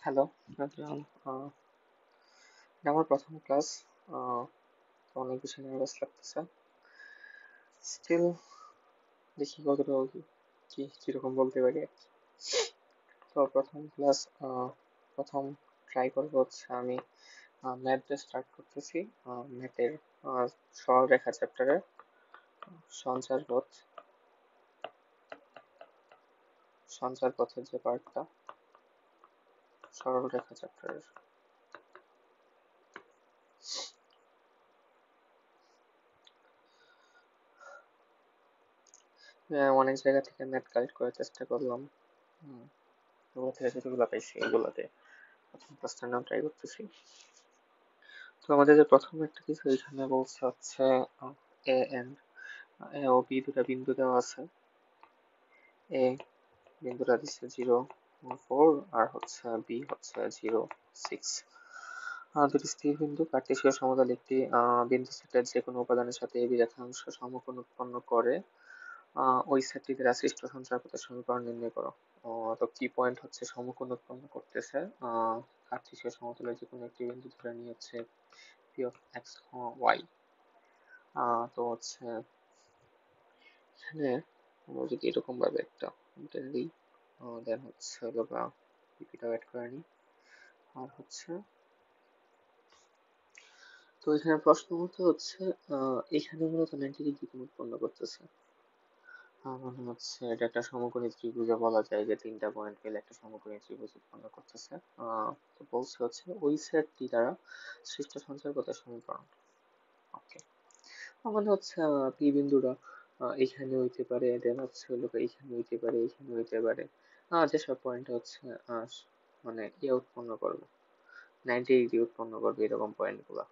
Hello everyone. এটা আমার প্রথম ক্লাস। তো অনেক বেশি নার্ভাস লাগতেছে। স্টিল দেখি কতটা কিরকম বলতে পারি আর কি। তো প্রথম ক্লাস, প্রথম ট্রাই করবো হচ্ছে আমি ম্যাথ দিয়ে স্টার্ট করতেছি। ম্যাথের সরলরেখা চ্যাপ্টারের সঞ্চার পথ, সঞ্চার পথের যে পার্টটা, সরলরেখা চ্যাপ্টারের। অনেক জায়গা থেকে ম্যাথ কালেক্ট করার চেষ্টা করলাম। ওগুলো থেকে যেগুলো পাইছি ওগুলোতে প্রথম ক্লাসটার নাম ট্রাই করতেছি। তো আমাদের যে প্রথম একটা কিছু এখানে বলছে হচ্ছে এ এন্ড এ ও বি দুটা বিন্দু দেওয়া আছে। এ বিন্দুটা দিচ্ছে 0, 4 আর হচ্ছে বি হচ্ছে 0, 6। দুটি স্থির বিন্দু কার্টেসীয় সমতল একটি বিন্দু সেটের যে কোনো উপাদানের সাথে এবি রেখাংশ সমকোণ উৎপন্ন করে ওই সেটটি দ্বারা সৃষ্ট সঞ্চারপথের সমীকরণ নির্ণয় করো। তো কি পয়েন্ট হচ্ছে সমকোণ উৎপন্ন করতেছে কার্টেসীয় সমতলের যে কোনো একটি বিন্দু ধরে নিয়ে হচ্ছে পি অফ এক্স, ওয়াই। তো হচ্ছে এখানে আমরা যদি এরকম ভাবে একটা টেনে দিই, দেন হচ্ছে বা পিপিটাও অ্যাড করে নিই। আর হচ্ছে তো এখানে প্রশ্ন মতো হচ্ছে এখানে মূলত 90 ডিগ্রি কোণ উৎপন্ন করতেছে। মানে হচ্ছে এটা একটা সমকোণী ত্রিভুজে বলা যায় যে তিনটা পয়েন্ট পেলে একটা সমকোণী ত্রিভুজ উৎপন্ন করতেছে। তো বলছে হচ্ছে ওই সেটটি দ্বারা সৃষ্ট সঞ্চারপথের সমীকরণ। ওকে, মানে হচ্ছে পি বিন্দুটা এইখানে হইতে পারে, দেন হচ্ছে হলো এইখানে হইতে পারে, এইখানে হইতে পারে। যেসব পয়েন্ট হচ্ছে মানে ইয়ে উৎপন্ন করবে, 90 ডিগ্রি উৎপন্ন করবে এরকম পয়েন্ট গুলা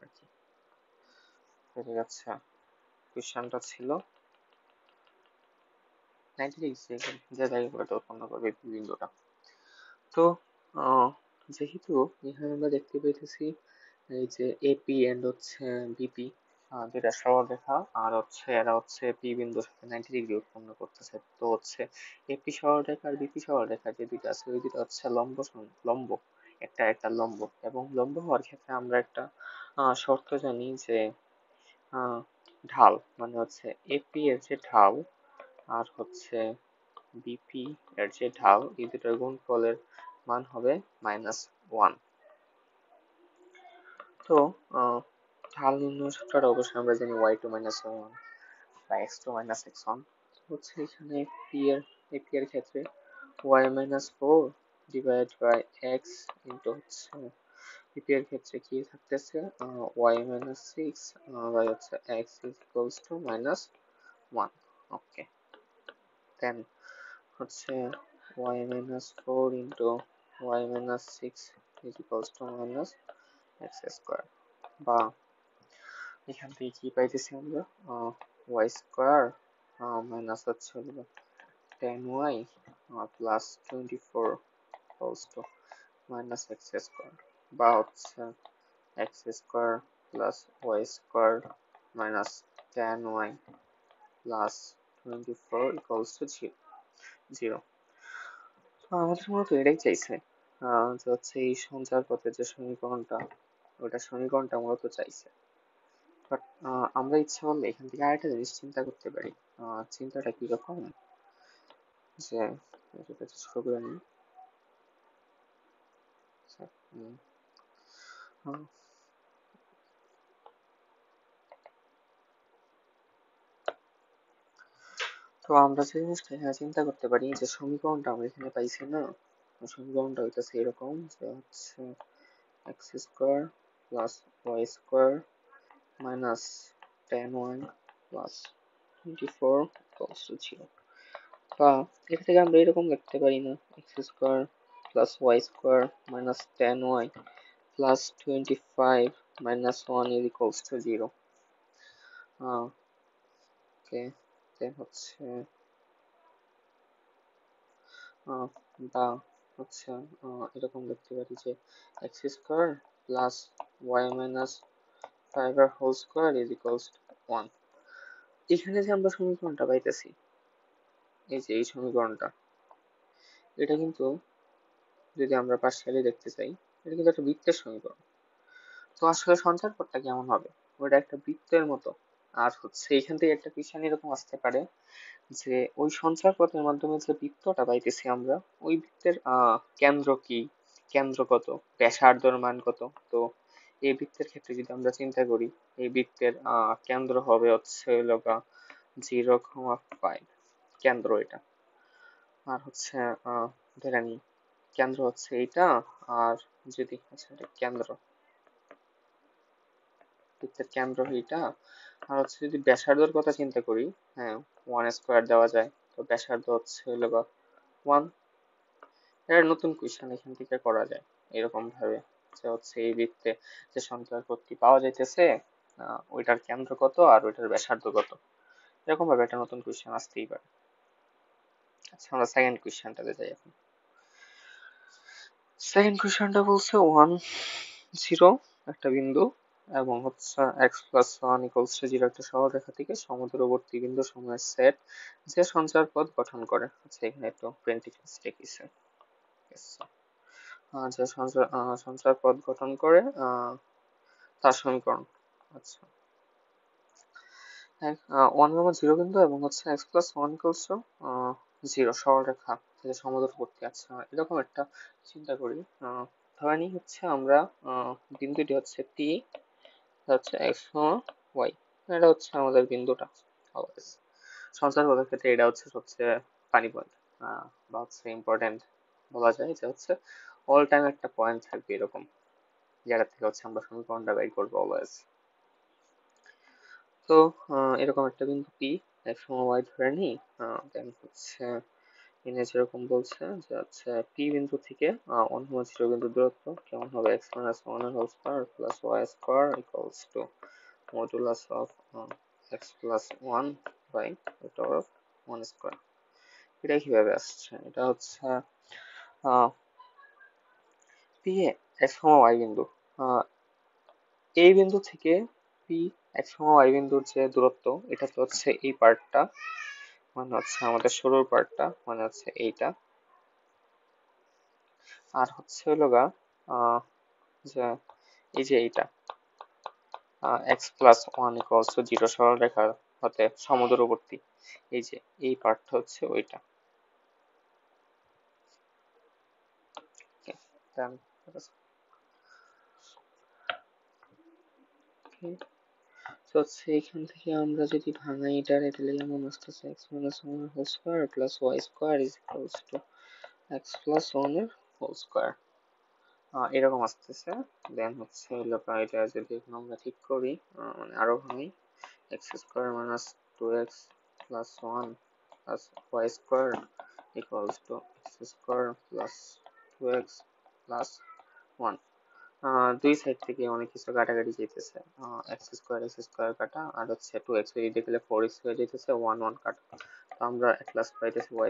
আর কি। ঠিক আছে, কোয়েশ্চেনটা ছিল 90 ডিগ্রি যে জায়গাটা উৎপন্ন করবে পি বিন্দুটা। তো যেহেতু এখানে আমরা দেখতে পেতেছি এই যে এপি এন্ড হচ্ছে বিপি, যেটা সরলরেখা, আর হচ্ছে এরা হচ্ছে পি বিন্দুর সাথে 90 ডিগ্রি উৎপন্ন করতেছে। তো হচ্ছে এপি সরলরেখা আর বিপি সরলরেখা যে দুইটা আছে ওই দুইটা হচ্ছে লম্ব, একটা একটা লম্ব। এবং লম্ব হওয়ার ক্ষেত্রে আমরা একটা শর্ত জানি যে ঢাল, মানে হচ্ছে এপি এর যে ঢাল আর হচ্ছে বিপি এর যে ঢাল, এই দুটোর গুণফলের মান হবে -1। তো ঢাল নির্ণয় সূত্রটা অবশ্যই আমরা জানি y2 - y1 বা x2 - x1। হচ্ছে এখানে p এর ক্ষেত্রে y - 4 divide by x into হচ্ছে p এর ক্ষেত্রে কি থাকতেছে y - 6 বাই হচ্ছে x is equals to -1। Okay, then হচ্ছে y - 4 into y - 6 is equals to -x square, বা এখান থেকে কি পাইতেছি আমরা ওয়াই স্কোয়ার মাইনাস হচ্ছে হলো 10y plus 24 equals to minus x square, বা হচ্ছে x square plus y square minus 10y plus 24 equals to 0। তো আমাদের মূলত এটাই চাইছে, যে হচ্ছে এই সঞ্চার পথের যে সমীকরণটা, ওটা সমীকরণটা মূলত চাইছে। বাট আমরা ইচ্ছা করলে এখান থেকে আরেকটা জিনিস চিন্তা করতে পারি। চিন্তাটা কিরকম, যে এটা ছোট করে নিই। আচ্ছা, হুম, তো আমরা যে জিনিসটা এখানে চিন্তা করতে পারি যে সমীকরণটা আমরা এখানে পাইছি না, সমীকরণটা হইতেছে এরকম যে হচ্ছে x square plus y square minus 10y plus 24 equals to 0। বা এর থেকে আমরা এরকম লিখতে পারি না, x square plus y square minus 10y plus 25 minus 1 is equals to 0। Okay, then হচ্ছে বা হচ্ছে এরকম লিখতে পারি যে x square plus y minus 5 এর whole square is equals to 1। এখানে যে আমরা সমীকরণটা পাইতেছি, এই যে এই সমীকরণটা, এটা কিন্তু যদি আমরা পার্শিয়ালি দেখতে চাই, এটা কিন্তু একটা বৃত্তের সমীকরণ। তো আসলে সঞ্চার পথটা কেমন হবে? ওটা একটা বৃত্তের মতো। আর হচ্ছে এখান থেকে একটা কোয়েশ্চেন এরকম আসতে পারে যে ওই সঞ্চার পথের মাধ্যমে যে বৃত্তটা পাইতেছি আমরা, ওই বৃত্তের কেন্দ্র কি, কেন্দ্র কত, ব্যাসার্ধর মান কত। তো এই বৃত্তের ক্ষেত্রে যদি আমরা চিন্তা করি, এই বৃত্তের কেন্দ্র হবে হচ্ছে 0,5, কেন্দ্র এটা। আর হচ্ছে ধরে নিই কেন্দ্র হচ্ছে এইটা। আর যদি আচ্ছা এটা কেন্দ্র, বৃত্তের কেন্দ্র এইটা। আর হচ্ছে যদি ব্যাসার্ধর কথা চিন্তা করি, হ্যাঁ 1 স্কোয়ার দেওয়া যায়, তো ব্যাসার্ধ হচ্ছে 1। এটা নতুন কোয়েশ্চেন এখান থেকে করা যায় এরকম ভাবে যে হচ্ছে এই বৃত্তে যে সঞ্চার পথটি পাওয়া যাইতেছে, ওইটার কেন্দ্র কত আর ওইটার ব্যাসার্ধ কত, এরকম ভাবে একটা নতুন কোয়েশ্চেন আসতেই পারে। আচ্ছা আমরা সেকেন্ড কোয়েশ্চেনটাতে যাই এখন। সেকেন্ড কোয়েশ্চেনটা বলছে 1, 0 একটা বিন্দু এবং হচ্ছে x+1=0 একটা সরলরেখা থেকে সমদূরবর্তী বিন্দু সমূহের সেট যে সঞ্চার পথ গঠন করে। আচ্ছা এখানে একটু প্রিন্টিং মিস্টেক হইছে। যে সঞ্চার পথ গঠন করে তার সমীকরণ। আচ্ছা 1, 0 বিন্দু এবং হচ্ছে x+1=0 সরলরেখা থেকে সমদূরবর্তী। আচ্ছা এরকম একটা চিন্তা করি, ধরে নিই হচ্ছে আমরা বিন্দুটি হচ্ছে P, হচ্ছে x, y, এটা হচ্ছে আমাদের বিন্দুটা। অলওয়েজ সঞ্চার পথের ক্ষেত্রে এটা হচ্ছে সবচেয়ে ফানি পয়েন্ট বা হচ্ছে ইম্পর্টেন্ট বলা যায়, যে হচ্ছে অল টাইম একটা পয়েন্ট থাকবে এরকম, যেটা থেকে হচ্ছে আমরা সমীকরণটা বের করবো অলওয়েজ। তো এরকম একটা বিন্দু P, x, y ধরে নিই। দেন হচ্ছে এখানে যেরকম বলছে যে হচ্ছে P বিন্দু থেকে 1, 0 বিন্দু দূরত্ব কেমন হবে, x-1 plus y² = modulus of x+1 by root of 1²। এটা কিভাবে আসছে? এটা হচ্ছে P x, y বিন্দু, এই বিন্দু থেকে P x, y বিন্দুর যে দূরত্ব, এটা তো হচ্ছে এই পার্টটা, মানে হচ্ছে আমাদের শুরুর পার্টটা, মানে হচ্ছে এইটা। আর হচ্ছে হলো গা যে এই যে এইটা x+1=0 সরলরেখা হতে সমদূরবর্তী, এই যে এই পার্টটা হচ্ছে ওইটা। তো সেইখান থেকে আমরা যদি ভাঙাই এটার, তাহলে যেমন আসতেছে x-1² plus y² x+1 এর হোল স্কয়ার, এরকম আসতেছে। দেন হচ্ছে এটা যদি এখন আমরা ঠিক করি, মানে আরো ভাঙি, x² - 2x plus 1 plus y² x² plus 2x plus 1। দুই সাইড থেকে অনেক কিছু কাটাকাটি যেতেছে, x² কাটা আর হচ্ছে 2x এদিকে গেলে 4x হয়ে যেতেছে, 1 1 কাটা। তো আমরা at last পাইতেছি y²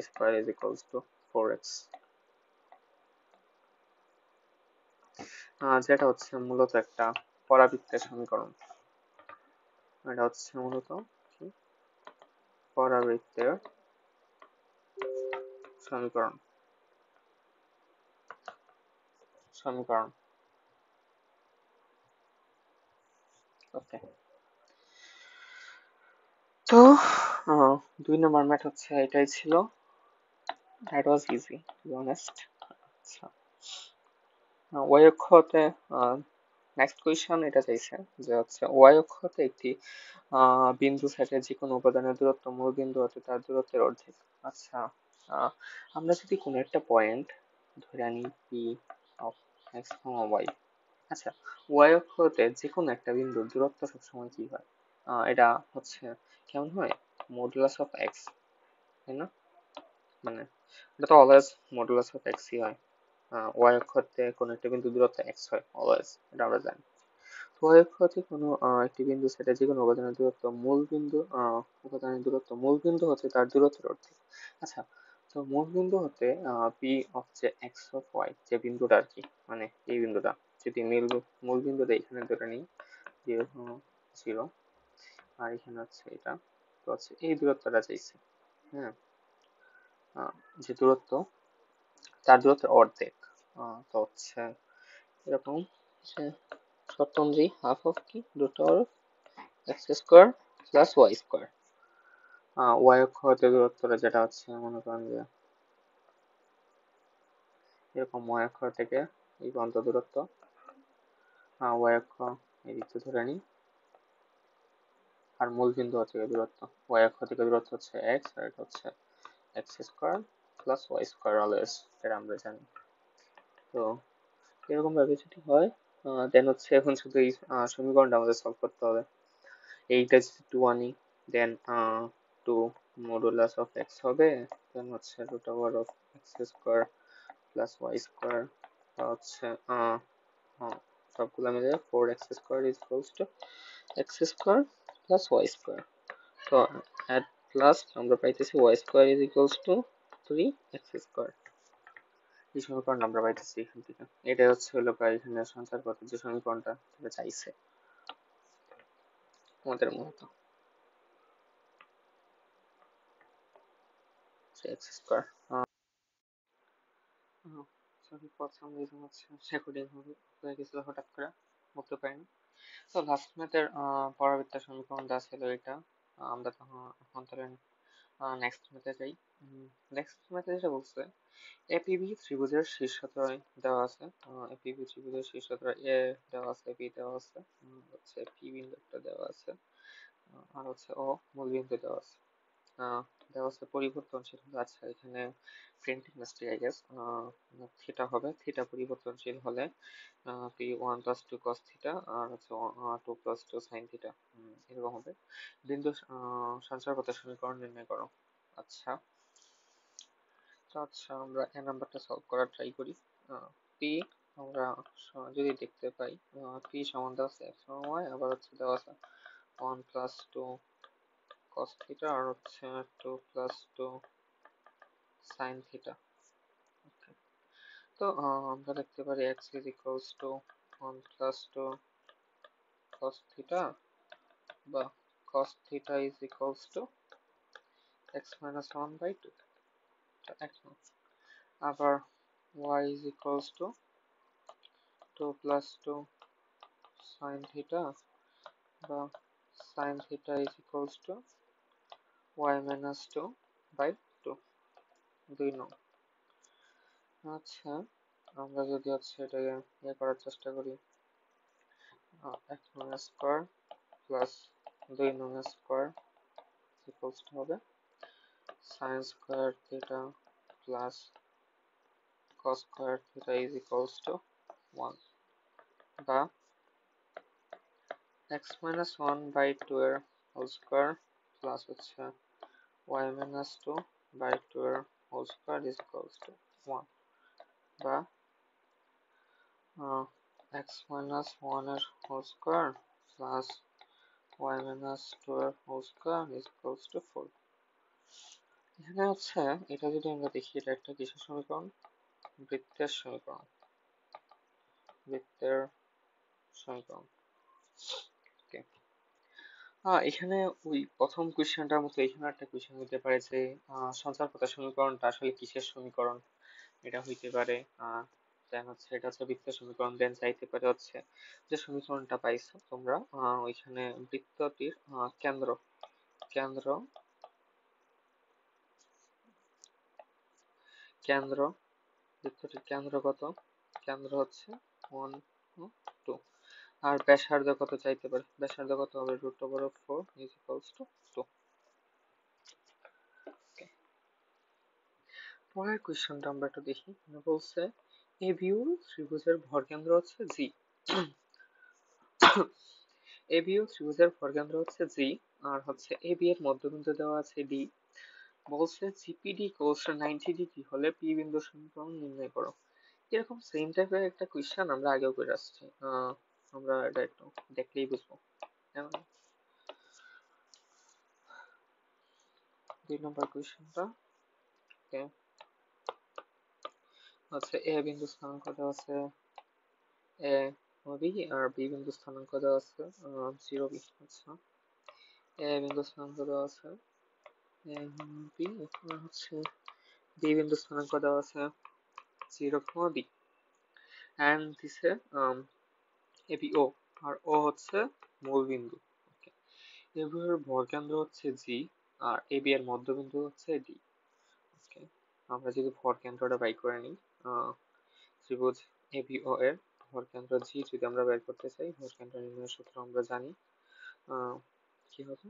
4x, যেটা হচ্ছে মূলত একটা পরাবৃত্তের সমীকরণ। এটা হচ্ছে মূলত পরাবৃত্তের সমীকরণ। সমীকরণ ওকে। তো 2 নম্বর ম্যাথ হচ্ছে এটাই ছিল। That was easy to be honest. আচ্ছা ওয়াই অক্ষতে নেক্সট কোয়েশ্চন এটা চাইছে যে হচ্ছে ওয়াই অক্ষতে একটি বিন্দু থেকে যে কোনো উপাদানের দূরত্ব মূল বিন্দু হতে তার দূরত্বের অর্ধেক। আচ্ছা আমরা যদি কোনো একটা পয়েন্ট ধরে আনি পি অফ এক্স, ওয়াই। আচ্ছা ওয়াই অক্ষতে যে কোনো একটা বিন্দুর দূরত্ব সবসময় কি হয়? এটা হচ্ছে কেমন হয়, মডুলাস অফ এক্স, তাই না? মানে এটা তো অলওয়েজ মডুলাস অফ এক্সই হয়। ওয়াই অক্ষতে কোনো একটা বিন্দু দূরত্ব এক্স হয় অলওয়েজ, এটা আমরা জানি। তো ওয়াই অক্ষতে কোনো একটি বিন্দু সেটা যে কোনো উপাদানের দূরত্ব মূল বিন্দু উপাদানের দূরত্ব মূল বিন্দু হতে তার দূরত্বের অর্ধেক। আচ্ছা তো মূল বিন্দু হতে পি অফ যে এক্স অফ ওয়াই যে বিন্দুটা আর কি, মানে এই বিন্দুটা যদি মূল বিন্দুটা এখানে ধরে নিই 0, 0 আর এখানে হচ্ছে এটা, তো হচ্ছে এই দূরত্বটা চাইছে। হ্যাঁ যে দূরত্ব তার দূরত্বের অর্ধেক। তো হচ্ছে এরকম যে শর্তঞ্জি হাফ অফ কি root over x square plus y square. Y অক্ষ হতে দূরত্বটা যেটা হচ্ছে মনে করেন যে এরকম ওয়াই অক্ষ থেকে এই পর্যন্ত দূরত্ব, ওয়াই অক্ষ এই দিকটা ধরে নিই, আর মূল বিন্দু হচ্ছে দূরত্ব ওয়াই অক্ষ থেকে দূরত্ব হচ্ছে এক্স, আর এটা হচ্ছে x square plus y square always, এটা আমরা জানি। তো এরকম ভাবে যদি হয় দেন হচ্ছে এখন শুধু এই সমীকরণটা আমাদের সলভ করতে হবে। এইটা যদি 2 আনি দেন 2 মডুলাস অফ এক্স হবে, দেন হচ্ছে root over of x square plus y square হচ্ছে সবগুলো মিলে 4x square is equals to x square plus y square. তো অ্যাট লাস্ট আমরা পাইতেছি y square is equals to 3x square. এই সমীকরণ আমরা পাইতেছি এখান থেকে। এটা হচ্ছে হলো এখানে সঞ্চার পথের যে সমীকরণটা সেটা চাইছে আমাদের মূলত x square. Sorry for some reason হচ্ছে রেকর্ডিং হয়ে গেছিল হঠাৎ করে, বলতে পারিনি। তো লাস্ট ম্যাথের পরাবৃত্ত সমীকরণটা ছিল এটা। আমরা তখন এখন তাহলে নেক্সট ম্যাথে যাই। নেক্সট ম্যাথে যেটা বলছে এপিবি ত্রিভুজের শীর্ষত্রয় দেওয়া আছে। এপিবি ত্রিভুজের শীর্ষত্রয় এ দেওয়া আছে, বি দেওয়া আছে, হচ্ছে পি বিন্দু একটা দেওয়া আছে, আর হচ্ছে ও মূল বিন্দু দেওয়া আছে। দেওয়া আছে পরিবর্তনশীল। আচ্ছা এখানে printing mistake I guess, theta হবে, থিটা পরিবর্তনশীল হলে P one plus two cos theta আর হচ্ছে two plus two sine theta এরকম হবে। বিন্দু সঞ্চারপথের সমীকরণ নির্ণয় করো। আচ্ছা আচ্ছা আমরা এ নাম্বারটা সলভ করার ট্রাই করি। পি আমরা যদি দেখতে পাই পি সমান দেওয়া আছে এক্স সমান ওয়াই, আবার হচ্ছে দেওয়া আছে one plus two cos theta আর হচ্ছে 2 প্লাস 2 sin থিটা। তো আমরা লিখতে পারি x is equals to 1 plus 2 cos theta বা cos theta is equals to x minus 1 by 2, আবার y is equals to 2 plus 2 sin theta বা sin theta is equals to y minus 2 by 2, 2 নং। আচ্ছা আমরা যদি হচ্ছে এটাকে ইয়ে করার চেষ্টা করি, x নং স্কোয়ার প্লাস 2 নং স্কোয়ার ইকুয়ালস টু হবে sin square theta plus cos square theta is equals to 1, বা x মাইনাস 1 বাই 2 এর হোল স্কোয়ার প্লাস হচ্ছে y মাইনাস 2 বাই 2 এর whole square is equals to 1, বা x মাইনাস 1 এর whole square plus y minus 2 এর whole square is equals to 4। এখানে হচ্ছে এটা যদি আমরা দেখি এটা একটা কিসের সমীকরণ, বৃত্তের সমীকরণ, বৃত্তের সমীকরণ। এখানে ওই প্রথম কোয়েশ্চেনটার মতো এখানে একটা কোয়েশ্চেন হতে পারে যে সঞ্চারপথের সমীকরণটা আসলে কিসের সমীকরণ, এটা হইতে পারে। দেন হচ্ছে এটা হচ্ছে বৃত্তের সমীকরণ, দেন চাইতে পারে হচ্ছে যে সমীকরণটা পাইছো তোমরা ওইখানে বৃত্তটির কেন্দ্র কেন্দ্র কেন্দ্র বৃত্তটির কেন্দ্র কত, কেন্দ্র হচ্ছে 1 2, আর ব্যাসার্ধ কত চাইতে পারে, ব্যাসার্ধ কত হবে root over of 4 is equals to 2। পরের কোয়েশ্চনটা আমরা একটু দেখি। বলছে এ বিউ ত্রিভুজের ভরকেন্দ্র হচ্ছে জি। এ বিউ ত্রিভুজের ভরকেন্দ্র হচ্ছে জি, আর হচ্ছে এ বি এর মধ্যবিন্দু দেওয়া আছে ডি। বলছে জিপিডি কোস 90 ডিগ্রি হলে পি বিন্দুর সমীকরণ নির্ণয় করো। এরকম সেম টাইপের একটা কোয়েশ্চেন আমরা আগেও করে আসছি, আমরা এটা একটু দেখলেই বুঝবো। 2 নম্বর কোয়েশ্চেনটা হচ্ছে এ বিন্দু স্থানাঙ্ক দেওয়া আছে এ বি, আর বি বিন্দু স্থানাঙ্ক দেওয়া আছে 0 বি। আচ্ছা এ বিন্দু স্থানাঙ্ক দেওয়া আছে এ বি, হচ্ছে বি বিন্দু স্থানাঙ্ক দেওয়া আছে 0 বি। অ্যান্ড দিছে এবি ও, আর ও হচ্ছে মূলবিন্দু। ওকে, এবি এর ভরকেন্দ্র হচ্ছে জি, আর এবি এর মধ্যবিন্দু হচ্ছে ডি। ওকে, আমরা যদি ভরকেন্দ্রটা বাই করে নিই, ত্রিভুজ এবিও এর ভরকেন্দ্র জি যদি আমরা বের করতে চাই, ভরকেন্দ্র নির্ণয়ের সূত্র আমরা জানি। কি হবে,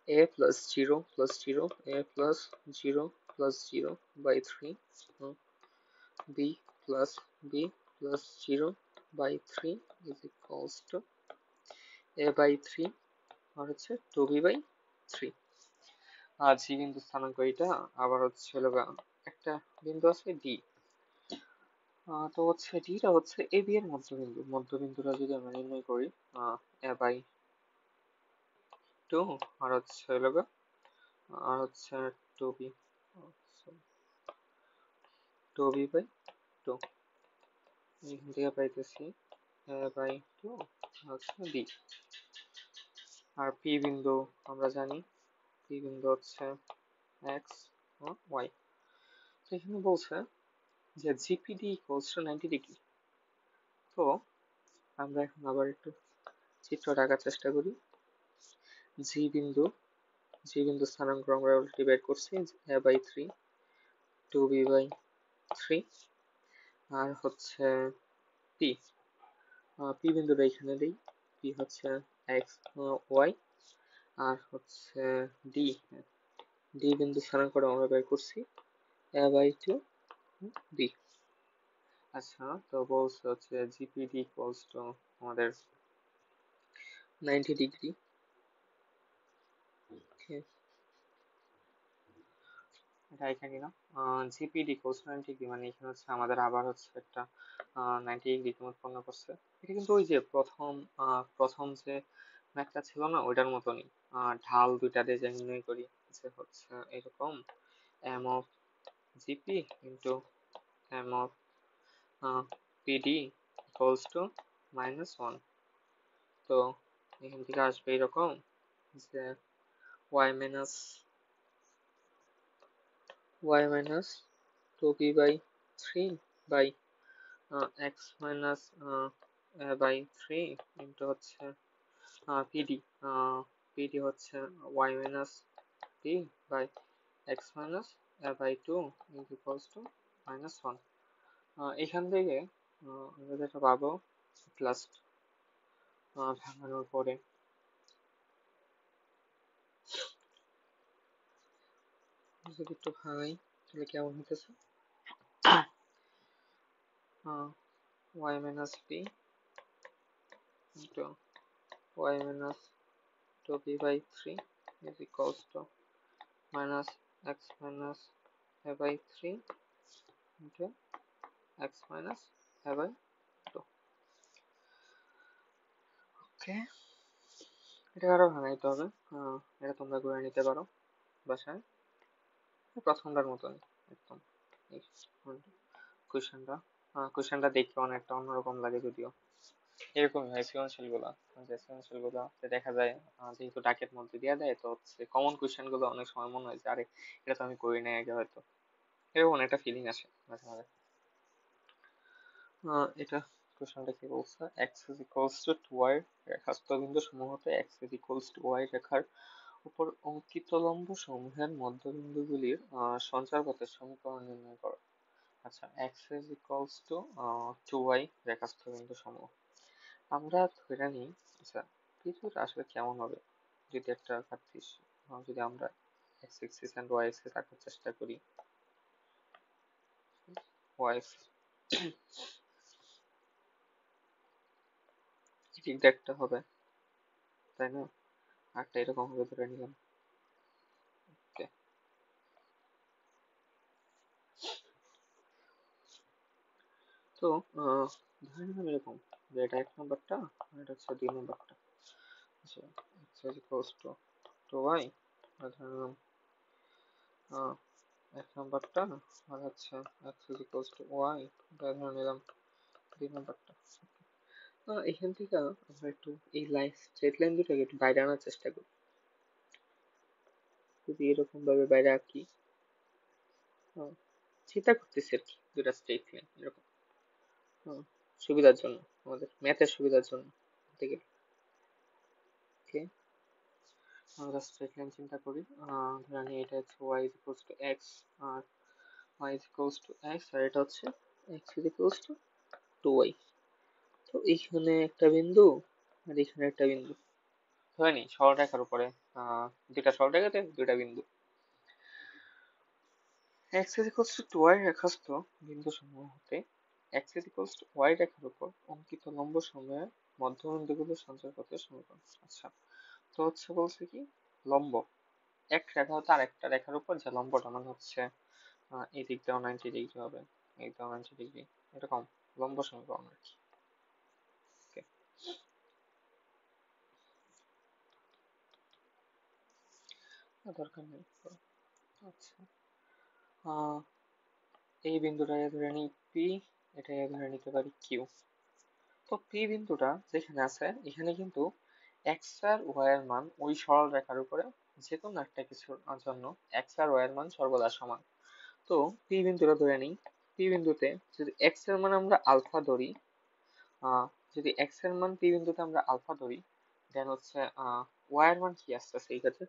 a plus 0 plus 0, a plus 0 plus 0 by 3, b plus b plus 0 by 3 is equals to a by 3 আর হচ্ছে 2b by 3। আর জি বিন্দু স্থানাঙ্ক এটা, আবার হচ্ছে একটা বিন্দু আছে ডি, তো হচ্ছে ডিটা হচ্ছে এ বি এর মধ্যবিন্দু। মধ্যবিন্দুটা যদি আমরা নির্ণয় করি, এ বাই 2 আর হচ্ছে 2b, 2b বাই 2, এখান থেকে পাইতেছি এ বাই 2 হচ্ছে বি। আর পি বিন্দু আমরা জানি, পি বিন্দু হচ্ছে এক্স ও ওয়াই। তো এখানে বলছে যে জিপিডি ইকুয়ালস টু 90 ডিগ্রি। তো আমরা এখন আবার একটু চিত্রটা আঁকার চেষ্টা করি। জি বিন্দু, জি বিন্দু স্থানাঙ্ক আমরা অলরেডি বের করছি, এ বাই 3, 2b বাই 3, আর হচ্ছে পি, পি বিন্দুটা এখানে দিই, পি হচ্ছে এক্স ওয়াই, আর হচ্ছে ডি, ডি বিন্দু স্থানাঙ্কটা আমরা বের করছি এ বাই 2 বি। আচ্ছা, তো বলছে হচ্ছে জিপিডি ইকুয়ালস টু আমাদের 90 ডিগ্রি। ওকে, এটা এখানে না, জিপিডি ইকুয়ালস 90 ডিগ্রি, মানে এখানে হচ্ছে আমাদের আবার হচ্ছে একটা 90 ডিগ্রি উৎপন্ন করছে। এটা কিন্তু ওই যে প্রথম যে ম্যাথটা ছিল না, ওইটার মতনই। ঢাল দুইটা দিয়ে যে নির্ণয় করি, যে হচ্ছে এরকম m of GP into m of PD equals to -1। তো এখান থেকে আসবে এরকম যে y minus 2b by 3 by x minus by 3 into হচ্ছে পিডি, পিডি হচ্ছে y minus p by x minus by 2 equals to -1। এখান থেকে আমরা যেটা পাবো, প্লাস ভাঙানোর পরে যদি একটু ভাঙাই তাহলে কেমন হতেছে, y minus b into y minus 2b by 3 is equals to minus x minus a by 3 into x minus a by 2। ওকে, এটা আরো ভাঙাইতে হবে, এটা তোমরা করে নিতে পারো বাসায়, প্রথমটার মতনই একদম। এই কোয়েশ্চেনটা, কোয়েশ্চেনটা দেখতে অনেকটা অন্যরকম লাগে, যদিও এরকমই হয় সৃজনশীল গুলা। যে সৃজনশীল গুলা দেখা যায় যেহেতু ডাকের মধ্যে দিয়ে দেয়, তো হচ্ছে কমন কোয়েশ্চেন গুলো অনেক সময় মনে হয় যে আরে এটা তো আমি করি নাই আগে হয়তো, এরকম একটা ফিলিং আসে মাঝে মাঝে। এটা কোয়েশ্চেনটা কি বলছে, x is equals to 2y রেখাস্থ বিন্দু সমূহতে x is equals to y রেখার উপর অঙ্কিত লম্ব সমূহের মধ্যবিন্দুগুলির সঞ্চারপথের সমীকরণ নির্ণয় করো। আচ্ছা, x is equals to 2y রেখাস্থ বিন্দু সমূহ আমরা ধরে নিই। আচ্ছা, পৃথিবীটা আসলে কেমন হবে যদি একটা কার্তিস, যদি আমরা x axis and y axis আঁকার চেষ্টা করি, ওয়াই এক্সিস ঠিক একটা হবে, তাই না? একটা এরকম ভাবে ধরে নিলাম। ওকে, তো ধরে নিলাম এরকম যে এটা এক নম্বরটা আর এটা হচ্ছে দুই নম্বরটা। আচ্ছা, x is equals to 2y, ধরে নিলাম এক নম্বরটা, আর হচ্ছে x is equals to y, ধরে নিলাম দুই নম্বরটা। এখান থেকে আমরা একটু এই লাইন, স্ট্রেট লাইন দুটাকে একটু বাইরে আনার চেষ্টা করি। যদি এরকম ভাবে বাইরে আঁকি, চিন্তা করতেছি আর কি, দুটা স্ট্রেট লাইন এরকম, সুবিধার জন্য, আমাদের ম্যাথের সুবিধার জন্য ঠিক আছে। ওকে, আমরা স্ট্রেট লাইন চিন্তা করি, ধরে নিই এটা হচ্ছে y is equals to x R y is equals to x আর এটা হচ্ছে x is equals to 2y। তো এইখানে একটা বিন্দু আর এখানে একটা বিন্দু, ধরে নিই সরলরেখার উপরে দুটা সরলরেখাতে দুটা বিন্দু। x is equals to 2y রেখাস্থ বিন্দু সমূহ হতে x is equals to y রেখার উপর অঙ্কিত লম্ব সমূহের মধ্যবিন্দুগুলো সঞ্চার করতে সমীকরণ। আচ্ছা, তো হচ্ছে বলছে কি লম্ব এক রেখা হতে আরেকটা রেখার উপর যে লম্বটা মানে হচ্ছে এই দিকটাও 90 ডিগ্রি হবে, এই দিকটাও 90 ডিগ্রি, এরকম লম্ব সমীকরণ আর কি। ওকে, দরকার নেই। আচ্ছা, এই বিন্দুটাকে ধরে নিই পি, এটাকে ধরে নিতে পারি কিউ। তো পি বিন্দুটা যেখানে আছে এখানে কিন্তু এক্স আর ওয়াই এর মান ওই সরল রেখার উপরে যে কোনো একটা কিছুর জন্য এক্স আর ওয়াই এর মান সর্বদা সমান। তো পি বিন্দুটা ধরে নিই, পি বিন্দুতে যদি এক্স এর মান আমরা আলফা ধরি, যদি এক্স এর মান পি বিন্দুতে আমরা আলফা ধরি, দেন হচ্ছে ওয়াই এর মান কি আসতেছে এই ক্ষেত্রে,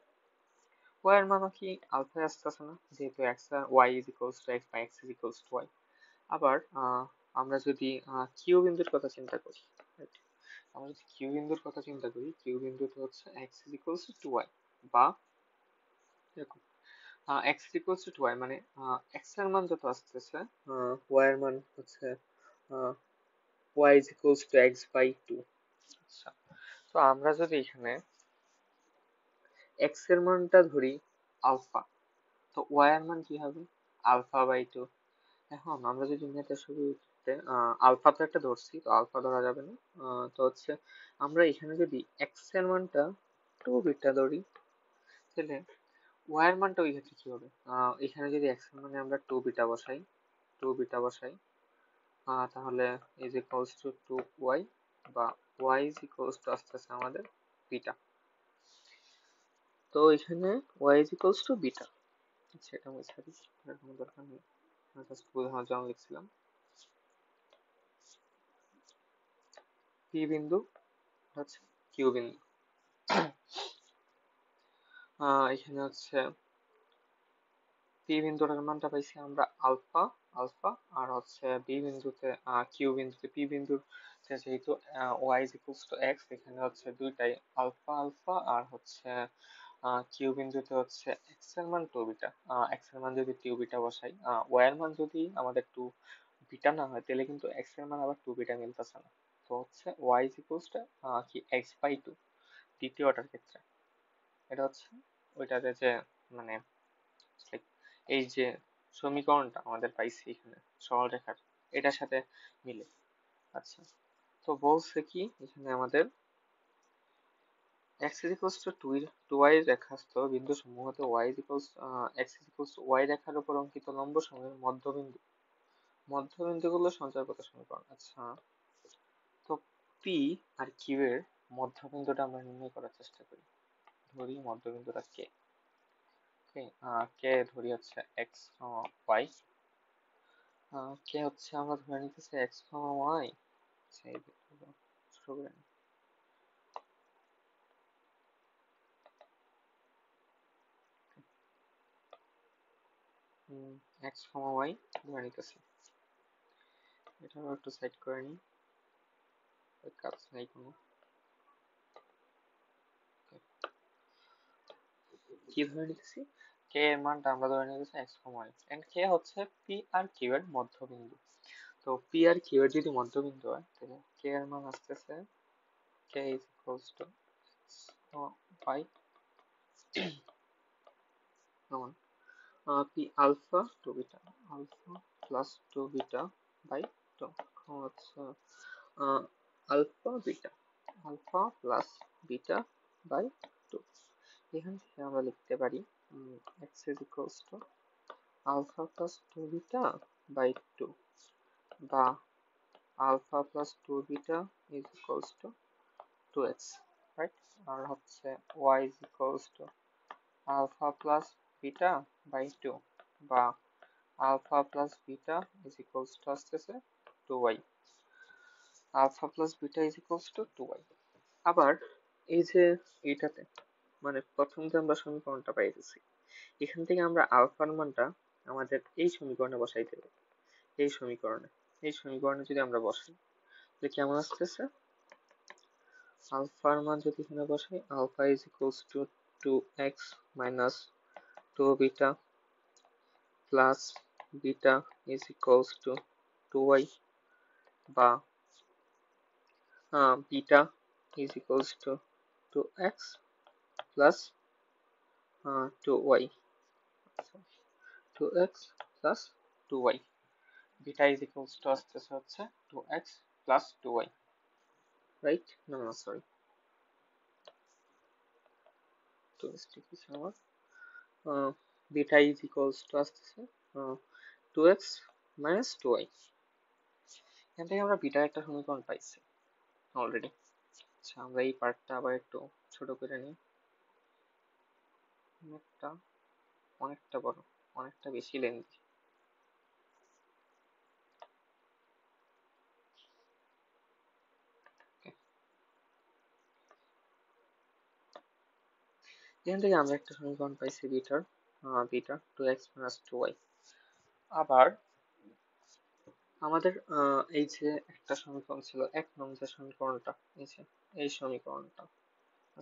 ওয়াই এর মানও কি আলফা আসতেছে না, যেহেতু এক্স আর y is equals to x বা x is equals to y. আবার আমরা যদি কিউ বিন্দুর কথা চিন্তা করি, আমরা যদি কিউ বিন্দুর কথা চিন্তা করি, কিউ বিন্দুতে হচ্ছে x is equals to y বা দেখো x is equals to y মানে এক্স এর মান যত আসতেছে ওয়াই এর মান হচ্ছে y is equals to x by two. আচ্ছা, তো আমরা যদি এখানে এক্স এর মানটা ধরি আলফা, তো ওয়াই এর মান কি হবে আলফা বাই টু। এখন আমরা যদি ম্যাথের শুরুতে আলফা তো একটা ধরছি, তো আলফা ধরা যাবে না, তো হচ্ছে আমরা এখানে যদি এক্স এর মানটা টু বিটা ধরি, তাহলে ওয়াই এর মানটা ওই ক্ষেত্রে কি হবে, এখানে যদি এক্স এর মানে আমরা টু বিটা বসাই, টু বিটা বসাই, তাহলে is equals to two y বা ওয়াই ইজ ইকুয়ালস টু আসতেছে আমাদের বিটা। তো এখানে y is equals to beta, সেটা আমি ছাড়ি, কোনো দরকার নেই, জাস্ট বোঝানোর জন্য লিখছিলাম। পি বিন্দু হচ্ছে কিউ বিন্দু, এখানে হচ্ছে পি বিন্দুটার মানটা পাইছি আমরা আলফা, আলফা আর হচ্ছে বি বিন্দুতে কিউ বিন্দুতে পি বিন্দুর যেহেতু y is equals to x, এখানে হচ্ছে দুইটাই আলফা আলফা আর হচ্ছে কিউ বিন্দুতে হচ্ছে এক্স এর মান টু বিটা, এক্স এর মান যদি টু বিটা বসাই, ওয়াই এর মান যদি আমাদের টু বিটা না হয় তাহলে কিন্তু এক্স এর মান আবার টু বিটা মিলতেছে না। তো হচ্ছে ওয়াই ইজ ইকুয়ালস টু কি এক্স বাই টু দ্বিতীয়টার ক্ষেত্রে, এটা হচ্ছে ওইটাতে যে মানে এই যে সমীকরণটা আমাদের পাইছি এখানে সরলরেখার, এটার সাথে মিলে। আচ্ছা, তো বলছে কি এখানে আমাদের x is equals to 2y রেখাস্থ বিন্দু সমূহ হতে y is equals x is equals to y রেখার উপর অঙ্কিত লম্ব সমূহের মধ্যবিন্দু, মধ্যবিন্দুগুলো সঞ্চারগত সমীকরণ। আচ্ছা, তো p আর q এর মধ্যবিন্দুটা আমরা নির্ণয় করার চেষ্টা করি, ধরি মধ্যবিন্দুটা কে, কে ধরি হচ্ছে x, y, কে হচ্ছে আমরা ধরে নিতেছি x, y, সেই শুরু করে নিই। x, y ধরে নিতেছি, এটাও একটু সাইড করে নিই, কাজ নেই কোনো। কি ধরে নিতেছি, কে এর মানটা আমরা ধরে নিতেছি x, y এন্ড কে হচ্ছে p আর q এর মধ্যবিন্দু। তো p আর q এর যদি মধ্যবিন্দু হয় তাহলে k এর মান আসতেছে k is equals to y সমান p alpha to beta, alpha plus 2 beta by 2 হচ্ছে alpha beta, alpha plus beta by 2। এখান থেকে আমরা লিখতে পারি x is equals to alpha plus 2 beta by 2 বা alpha plus 2 beta is equals to 2x, right? আর হচ্ছে y is equals to alpha plus beta by 2 বা alpha plus beta is equals to আসতেছে 2y। Alpha plus beta is equals to 2y। আবার এই যে এইটাতে মানে প্রথম যে আমরা সমীকরণটা পাইতেছি, এখান থেকে আমরা আলফার মানটা আমাদের এই সমীকরণে বসাইতে হবে। এই সমীকরণে যদি আমরা বসাই তাহলে কেমন আসতেছে, আলফার মান যদি এখানে বসাই, alpha is equals to 2x minus 2 beta plus beta is equals to 2y, বা beta is equals to 2x plus 2y, 2x plus 2y, beta is equals to আসতেছে হচ্ছে 2x প্লাস 2y, রাইট? না না sorry, তো mistake হয়েছে আমার। Beta is equals to আসতেছে 2x minus 2y। এখান থেকে আমরা বিটার একটা সমীকরণ পাইছি অলরেডি। আচ্ছা, আমরা এই পার্টটা আবার একটু ছোট করে নিই। অনেকটা অনেকটা বড়, অনেকটা বেশি লেন্থি। এখান থেকে আমরা একটা সমীকরণ পাইছি bitter, beta 2x minus 2y। আবার আমাদের এই যে একটা সমীকরণ ছিল, এক নং যে সমীকরণটা, এই সমীকরণটা,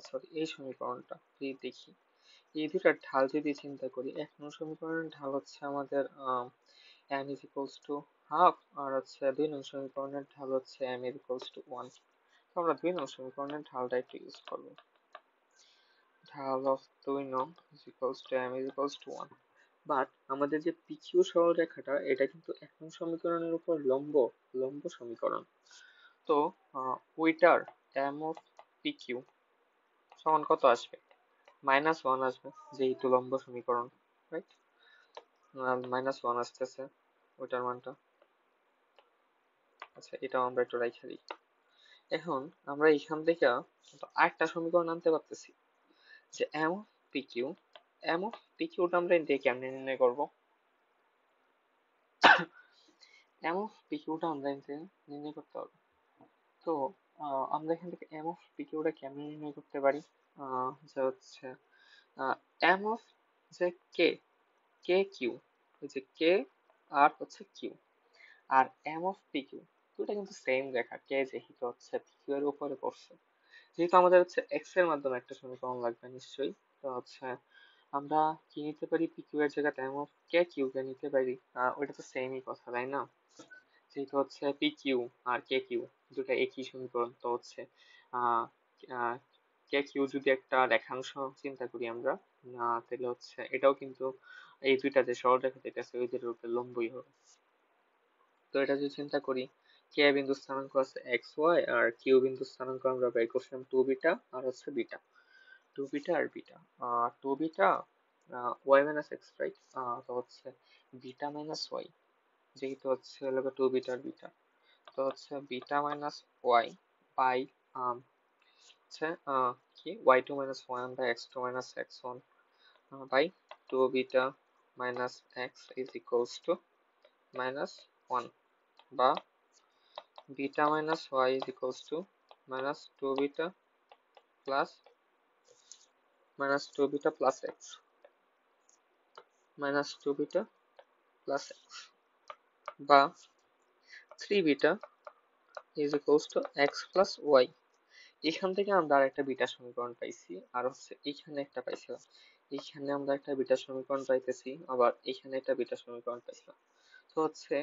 সরি এই সমীকরণটা যদি দেখি, এই দুটার ঢাল যদি চিন্তা করি, এক নং সমীকরণের ঢাল হচ্ছে আমাদের m is equals to half, আর হচ্ছে দুই নং সমীকরণের ঢাল হচ্ছে m is equals to 1। আমরা দুই নং সমীকরণের ঢালটা একটু ইউজ করবো। ঢাল অফ দুই নং is equals to m is equals to 1। But আমাদের যে পিকিউ সরলরেখাটা, এটা কিন্তু এক নং সমীকরণের উপর লম্ব সমীকরণ। তো ওইটার m of pq সমান কত আসবে? -1 আসবে, যেহেতু লম্ব সমীকরণ, রাইট? -1 আসতেছে ওইটার মানটা। আচ্ছা, এটাও আমরা একটু রাইখা দিই। এখন আমরা এখান থেকে আরেকটা সমীকরণ আনতে পারতেছি, যে m of pq, m of pq টা আমরা দিয়ে কেমনে নির্ণয় করব? m of pq টা আমরা নির্ণয় করতে হবে। তো আমরা এখান থেকে m of pq টা কেমনে নির্ণয় করতে পারি? যে হচ্ছে m of যে k q, এই যে k আর হচ্ছে q, R m of pq দুটো কিন্তু সেম রেখা, k যেহেতু হচ্ছে pq এর উপরে পড়ছে, যেহেতু আমাদের হচ্ছে x এর মাধ্যমে একটা সমীকরণ লাগবে নিশ্চয়ই, তো হচ্ছে আমরা কি নিতে পারি, pq এর জায়গাতে m of k q কে নিতে পারি। ওইটা তো সেমই কথা, তাই না? যেহেতু হচ্ছে pq আর kq দুটো একই সমীকরণ, তো হচ্ছে আহ kq যদি একটা রেখাংশ চিন্তা করি আমরা, তাহলে হচ্ছে এটাও কিন্তু এই দুইটা যে সরলরেখা যেটা আছে ওই দুটোর উপর লম্বই হবে। তো এটা যদি চিন্তা করি, k বিন্দু স্থানাঙ্ক আছে xy, আর q বিন্দু স্থানাঙ্ক আমরা বের করছিলাম 2 বিটা আর হচ্ছে বিটা, 2 বিটা আর beta, 2 beta y minus x, right? তো হচ্ছে বিটা মাইনাস y, যেহেতু হচ্ছে 2 বিটা আর বিটা, তো হচ্ছে বিটা মাইনাস ওয়াই বাই হচ্ছে কি y2 minus y1 by x2 minus x1 by 2 beta minus x is equals to minus 1, বা beta minus y is equals to minus 2 beta plus minus 2 beta plus x, minus 2 beta plus x, বা 3 beta is equals to x plus y। এখান থেকে আমরা আরেকটা beta সমীকরণ পাইছি, আর হচ্ছে এখানে একটা পাইছিলাম, এখানে আমরা একটা বিটা সমীকরণ পাইতেছি, আবার এখানে একটা বিটা সমীকরণ পাইছিলাম। তো হচ্ছে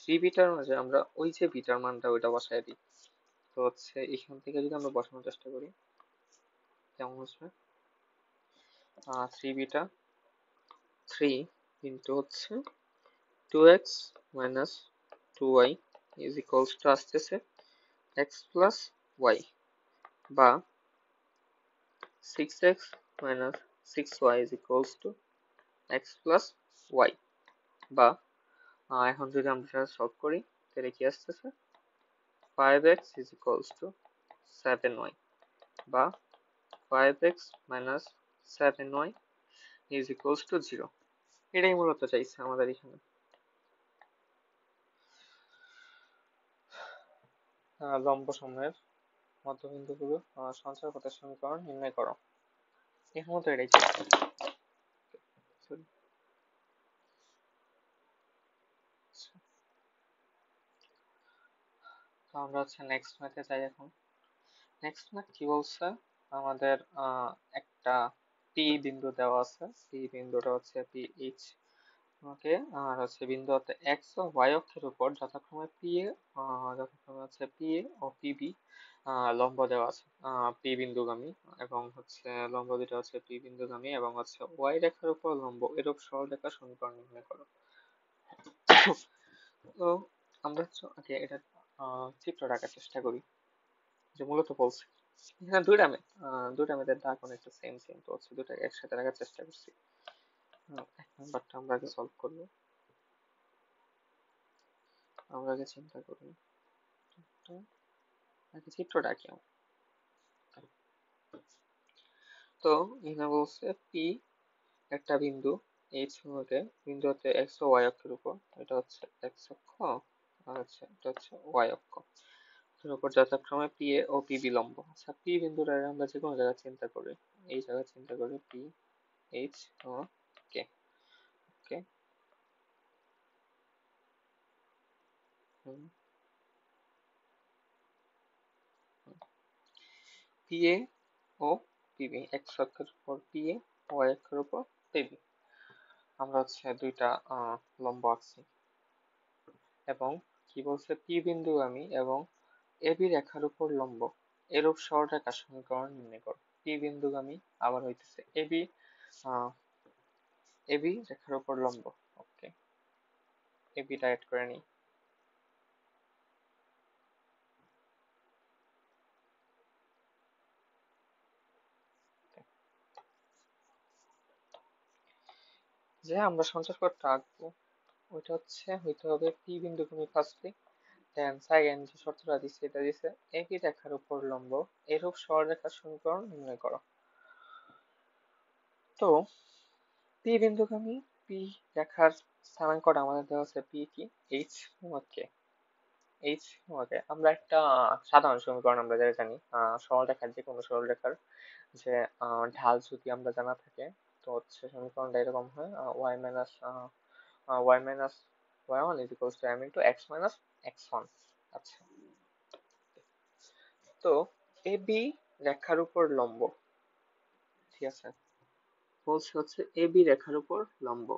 3 বিটার মাঝে আমরা ওই যে বিটার মানটা ওইটা বসায় দিই। তো হচ্ছে এখান থেকে যদি আমরা বসানোর চেষ্টা করি, কেমন আসবে? 3 বিটা 3 ইন্টু হচ্ছে 2x minus 2y is equals to আসতেছে x প্লাস y, বা 6x minus 6y is equals to x plus y, বা এখন যদি আমরা সেটা সলভ করি তাহলে কি আসতেছে, 5x is equals to 7y, বা 5x minus 7y is equals to 0। এটাই মূলত চাইছে আমাদের এখানে। লম্ব সমূহের মধ্যবিন্দুগুলো সঞ্চার পথের সমীকরণ নির্ণয় করো। এখানে তো এটাই ছিল। তো আমরা হচ্ছে নেক্সট ম্যাথে যাই এখন। নেক্সট ম্যাথ কি বলছে, আমাদের একটা পি বিন্দু দেওয়া আছে, পি বিন্দুটা হচ্ছে পি এইচ, ওকে, আর হচ্ছে বিন্দু হচ্ছে এক্স ও ওয়াই অক্ষের উপর যথাক্রমে পি এ যথাক্রমে হচ্ছে পি এ ও পিবি লম্ব দেওয়া আছে পি বিন্দুগামী, এবং হচ্ছে লম্ব দুটো হচ্ছে পি বিন্দুগামী এবং হচ্ছে ওয়াই রেখার উপর লম্ব এরূপ সরলরেখা সমীকরণ নির্ণয় করো। তো আমরা হচ্ছে আগে এটা চিত্র রাখার চেষ্টা করি। যে মূলত বলছি এখানে দুইটা ম্যাথের দাগ অনেকটা সেম সেম, তো হচ্ছে দুটাকে একসাথে রাখার চেষ্টা করছি। এক নাম্বারটা আমরা আগে সলভ করবো। আমরা আগে চিন্তা করি, আগে চিত্রটা আঁকি। তো এখানে বলছে পি একটা বিন্দু, এইচ হতে বিন্দু হতে এক্স ও ওয়াই অক্ষের উপর, এটা হচ্ছে এক্স অক্ষ আর হচ্ছে এটা হচ্ছে ওয়াই অক্ষ, এর উপর যথাক্রমে পি এ ও পি বি লম্ব। আচ্ছা, পি বিন্দুটা আমরা যে কোনো জায়গায় চিন্তা করি, এই জায়গায় চিন্তা করি পি এইচ ও কে, ওকে, পি এ ও পিবি, এক্স অক্ষের উপর পি এ, ওয়াই অক্ষের উপর পিবি, আমরা হচ্ছে দুইটা লম্ব আঁকছি। এবং কি বলছে, পি বিন্দুগামী এবং এবি রেখার উপর লম্ব এরূপ সরলরেখার সমীকরণ নির্ণয় করো। পি বিন্দুগামী আবার হইতেছে এবি এবি রেখার উপর লম্ব, ওকে, এবিটা অ্যাড করে নিই। যে আমরা সঞ্চার করতে আঁকবো ওইটা হচ্ছে হইতে হবে পি বিন্দুগামী ফার্স্টে, দেন সেকেন্ড যে শর্তটা দিচ্ছে এটা দিচ্ছে একই রেখার উপর লম্ব এরূপ সরলরেখার সমীকরণ নির্ণয় করো। তো পি বিন্দুগামী পি রেখার স্থানাঙ্কটা আমাদের দেওয়া আছে পি কি এইচ, ওকে, এইচ, ওকে, আমরা একটা সাধারণ সমীকরণ আমরা যেটা জানি সরলরেখার, যে কোনো সরলরেখার যে ঢাল যদি আমরা জানা থাকে, তো হচ্ছে সমীকরণটা এরকম হয় y minus y minus y1 is equals two m into x minus x1। আচ্ছা, তো এ বি রেখার উপর লম্ব, ঠিক আছে, বলছে হচ্ছে এ বি রেখার উপর লম্ব।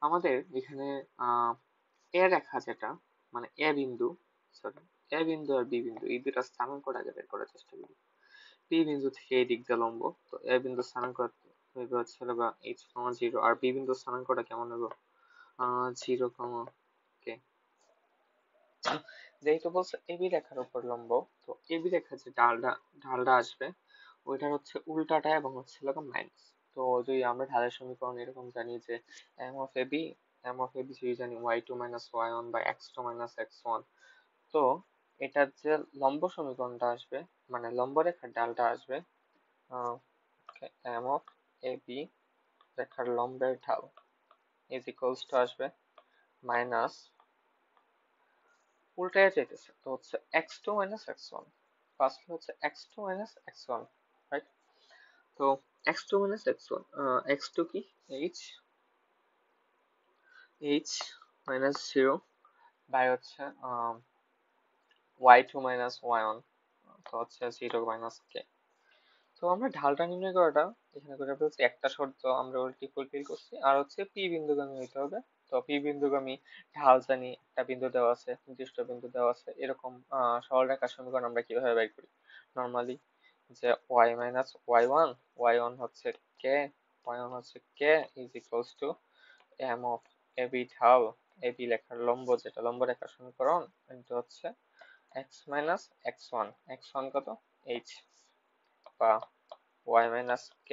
আমাদের এখানে এ রেখা যেটা, মানে এ বিন্দু, সরি, এ বিন্দু আর বি বিন্দু এই দুটা স্থানাঙ্কটা আগে বের করার চেষ্টা করি। পি বিন্দু থেকে এই দিক দিয়ে লম্ব, তো এ বিন্দু স্থানাঙ্ক হইবে হচ্ছে এইচ কমা জিরো, আর বি বিন্দু স্থানাঙ্কটা কেমন হইব, জিরো কমা কে। যেহেতু বলছে এবি রেখার উপর লম্ব, তো এবি রেখার যে ঢালটা আসবে ওইটার হচ্ছে উল্টাটা এবং হচ্ছে মাইনাস। তো যদি আমরা ঢালের সমীকরণ এরকম জানি যে এম অফ এবি যদি জানি y two minus y one by x two minus x one, তো এটার যে লম্ব সমীকরণটা আসবে, মানে লম্ব রেখার ডালটা আসবে এম অফ এ বি রেখার লম্বের ঢাল ইজ ইকুয়ালস টু আসবে মাইনাস, উল্টায় যেতেছে, তো হচ্ছে x two minus x one, first হচ্ছে x two minus x one, right. তো x two minus x one, x two কি h, h minus zero by হচ্ছে y two minus y one, তো হচ্ছে জিরো মাইনাস কে। তো আমরা ঢালটা নির্ণয় করাটা এখানে করে ফেলছি, একটা শর্ত আমরা অলরেডি ফুলফিল করছি, আর হচ্ছে পি বিন্দুগামী হইতে হবে। তো পি বিন্দুগামী ঢাল জানি, একটা বিন্দু দেওয়া আছে, নির্দিষ্ট বিন্দু দেওয়া আছে, এরকম সরলরেখার সমীকরণ আমরা কিভাবে বের করি নর্মালি, যে ওয়াই মাইনাস ওয়াই ওয়ান হচ্ছে কে, ওয়াই ওয়ান হচ্ছে k is equals to m of AB ঢাল, এবি লেখার লম্ব যেটা লম্ব রেখার সমীকরণ, ইন্টু হচ্ছে x minus x one, x one কত এইচ, বা y minus k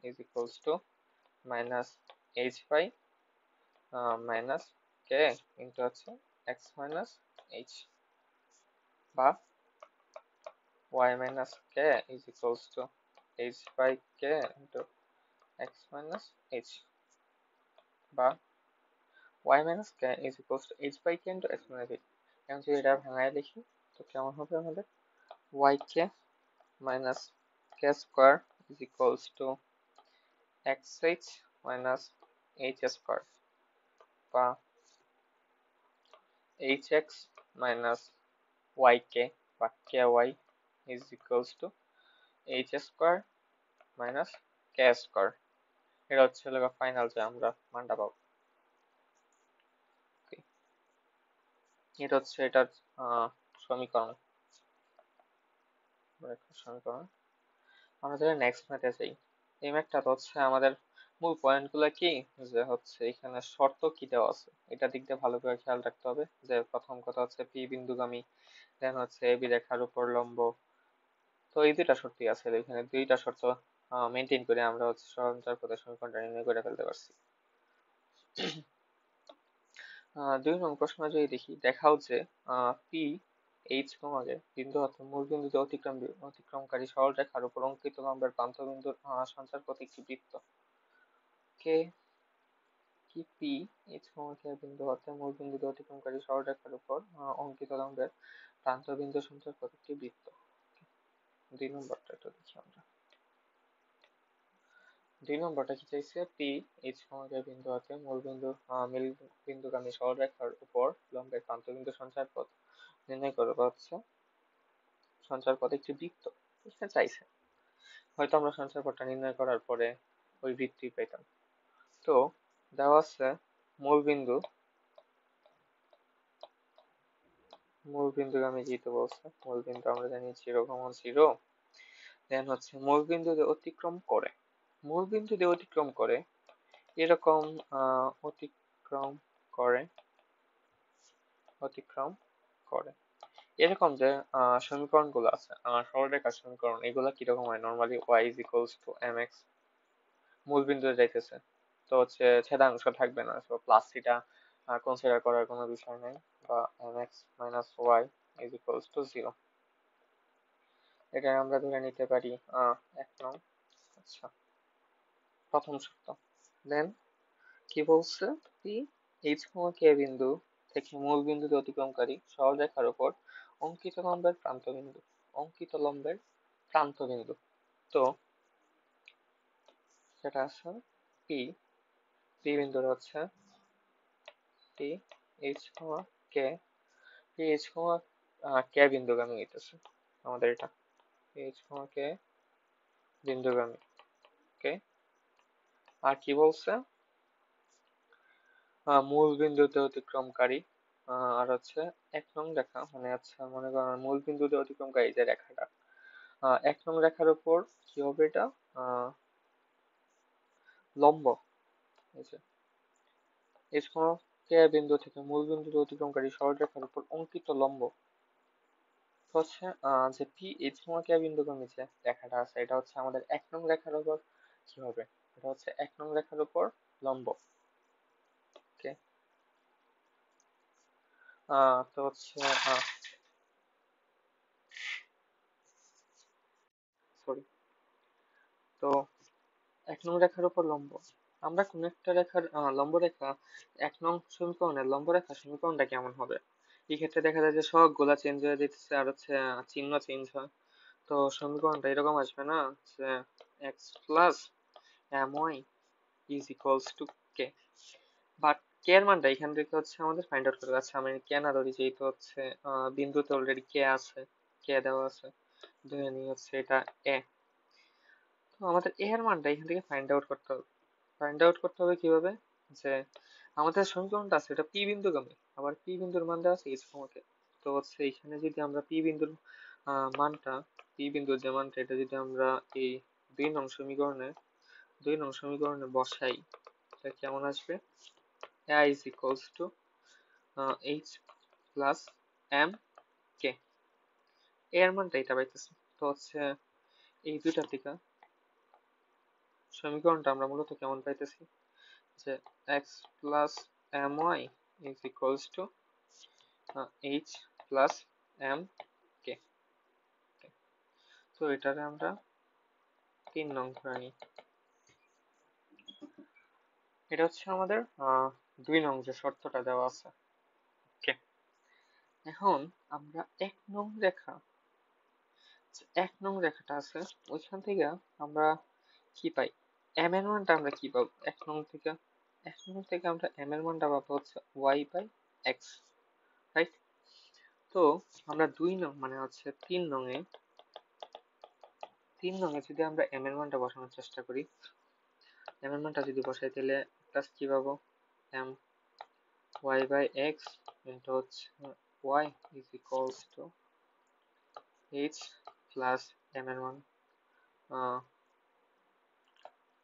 is equals to minus h by minus k into হচ্ছে x minus h, বা y minus k is equals to h by k into x minus h, বা y minus k is equals to h by k into x minus h। এখন যদি এটা ভাঙায় লিখি, তো কেমন হবে আমাদের yk minus K square is equals two xh minus h square বা hx মাইনাস yk বা ky is equals two h square minus k square. এটা হচ্ছে ফাইনাল যে আমরা মানটা পাবো। এটা হচ্ছে এটার সমীকরণ। সমীকরণ আমরা যদি নেক্সট ম্যাথে যাই, এই ম্যাথটা হচ্ছে আমাদের মূল পয়েন্ট গুলো কি, যে হচ্ছে এখানে শর্ত কি দেওয়া আছে এটা দিক দিয়ে ভালো করে খেয়াল রাখতে হবে। যে প্রথম কথা হচ্ছে পি বিন্দুগামী, দেন হচ্ছে এবি রেখার উপর লম্ব। তো এই দুইটা শর্তই আছে, এখানে দুইটা শর্ত মেনটেন করে আমরা হচ্ছে সঞ্চার পথের সমীকরণটা নির্ণয় করে ফেলতে পারছি। 2 নং প্রশ্ন যদি দেখি, দেখাও যে পি এইচ ক্রমাঙ্কের বিন্দু অর্থাৎ মূল বিন্দুতে অতিক্রমকারী সরল রেখার উপর অঙ্কিত লম্বের প্রান্তবিন্দুর সঞ্চারপথ একটি বৃত্ত। কে কি পি এইচ ক্রমাঙ্কের বিন্দু অর্থাৎ মূল বিন্দুতে অতিক্রমকারী সরল রেখার উপর অঙ্কিত লম্বের প্রান্তবিন্দু সঞ্চারপথ একটি বৃত্ত। 2 নম্বরটা একটু দেখি আমরা। 2 নম্বরটা কি চাইছে, পি এইচ ক্রমাঙ্কের বিন্দু অর্থাৎ মূল বিন্দুগামী সরল রেখার উপর লম্বের প্রান্তবিন্দু সঞ্চারপথ নির্ণয় করবে, হচ্ছে সঞ্চারপথ একটি বৃত্ত এটা চাইছে। হয়তো আমরা সঞ্চারপথটা নির্ণয় করার পরে ওই বৃত্তই পেতাম। তো দেওয়া আছে মূল বিন্দুগামী যেহেতু বলছে, মূল বিন্দু আমরা জানি 0,0, দেন হচ্ছে মূল বিন্দু দিয়ে অতিক্রম করে এরকম অতিক্রম করে এরকম যে সমীকরণ গুলো আছে সরলরেখার সমীকরণ, এগুলা কিরকম হয় normally, y is equals to mx, মূল বিন্দুতে যাইতেছে তো হচ্ছে ছেদাংশ থাকবে না, তো প্লাস থিটা কনসিডার করার কোনো বিষয় নাই, বা mx minus y is equals to 0, এটা আমরা ধরে নিতে পারি 1 নং। আচ্ছা, প্রথম শর্ত। দেন কি বলছে, পি এইচ কে বিন্দু থেকে মূল বিন্দুতে অতিক্রমকারী সরল রেখার উপর অঙ্কিত লম্বের প্রান্তবিন্দু। তো সেটা আছে পি বিন্দুর হচ্ছে টি h k, P h k বিন্দুগামী হইতেছে আমাদের এটা, পি এইচ কে বিন্দুগামী। ওকে, আর কি বলছে, মূল বিন্দুতে অতিক্রমকারী, আর হচ্ছে 1 নং রেখা, মানে আচ্ছা মনে করেন মূল বিন্দুতে অতিক্রমকারী যে রেখাটা 1 নং রেখার উপর কি হবে, এটা লম্ব। এইচ কে বিন্দু থেকে মূল বিন্দুতে অতিক্রমকারী সরল রেখার উপর অঙ্কিত লম্ব হচ্ছে যে পি এইচ কে বিন্দুগামী যে রেখাটা আছে, এটা হচ্ছে আমাদের 1 নং রেখার উপর কি হবে, এটা হচ্ছে 1 নং রেখার উপর লম্ব। ওকে, তো হচ্ছে সরি, তো 1 নং রেখার উপর লম্ব, আমরা কোন একটা রেখার লম্ব রেখা 1 নং সমীকরণের লম্ব রেখা সমীকরণটা কেমন হবে, এই ক্ষেত্রে দেখা যায় যে সবগুলা চেঞ্জ হয়ে যেতেছে আর হচ্ছে চিহ্ন চেঞ্জ হয়। তো সমীকরণটা এরকম আসবে না, যে x plus my is equals to k, but k এর মানটা এখান থেকে হচ্ছে আমাদের ফাইন্ড আউট করতে, আচ্ছা আমি কে না ধরি, যেহেতু হচ্ছে বিন্দুতে অলরেডি কে আছে, কে দেওয়া আছে, ধরে নিই হচ্ছে এটা এ। তো আমাদের এ এর মানটা এখান থেকে ফাইন্ড আউট করতে হবে কিভাবে, যে আমাদের সমীকরণটা আছে এটা পি বিন্দুগামী, আবার পি বিন্দুর মান দেওয়া আছে এইচ কে। তো হচ্ছে এখানে যদি আমরা পি বিন্দুর মানটা, পি বিন্দুর যে মানটা, এটা যদি আমরা এই 2 নং সমীকরণে বসাই, এটা কেমন আসবে, a is equals to h plus m k, এর মানটা এটা পাইতেছি। তো হচ্ছে এই দুইটা থেকে সমীকরণটা আমরা মূলত কেমন পাইতেছি, যে x plus my is equals to h plus m k। তো এটারে আমরা 3 নং ধরে নিই। এটা হচ্ছে আমাদের 2 নং যে শর্তটা দেওয়া আছে। ওকে, এখন আমরা এক নং রেখাটা আছে ওইখান থেকে আমরা কি পাই, এম এর মানটা আমরা কি পাবো এক নং থেকে আমরা এম এর মানটা পাবো হচ্ছে ওয়াই বাই এক্স, রাইট? তো আমরা 2 নং মানে হচ্ছে 3 নং এ যদি আমরা এম এর মানটা বসানোর চেষ্টা করি, এম এর মানটা যদি বসাই তাহলে প্লাস কি পাবো, m y by x into হচ্ছে y is equals to h plus m এর মান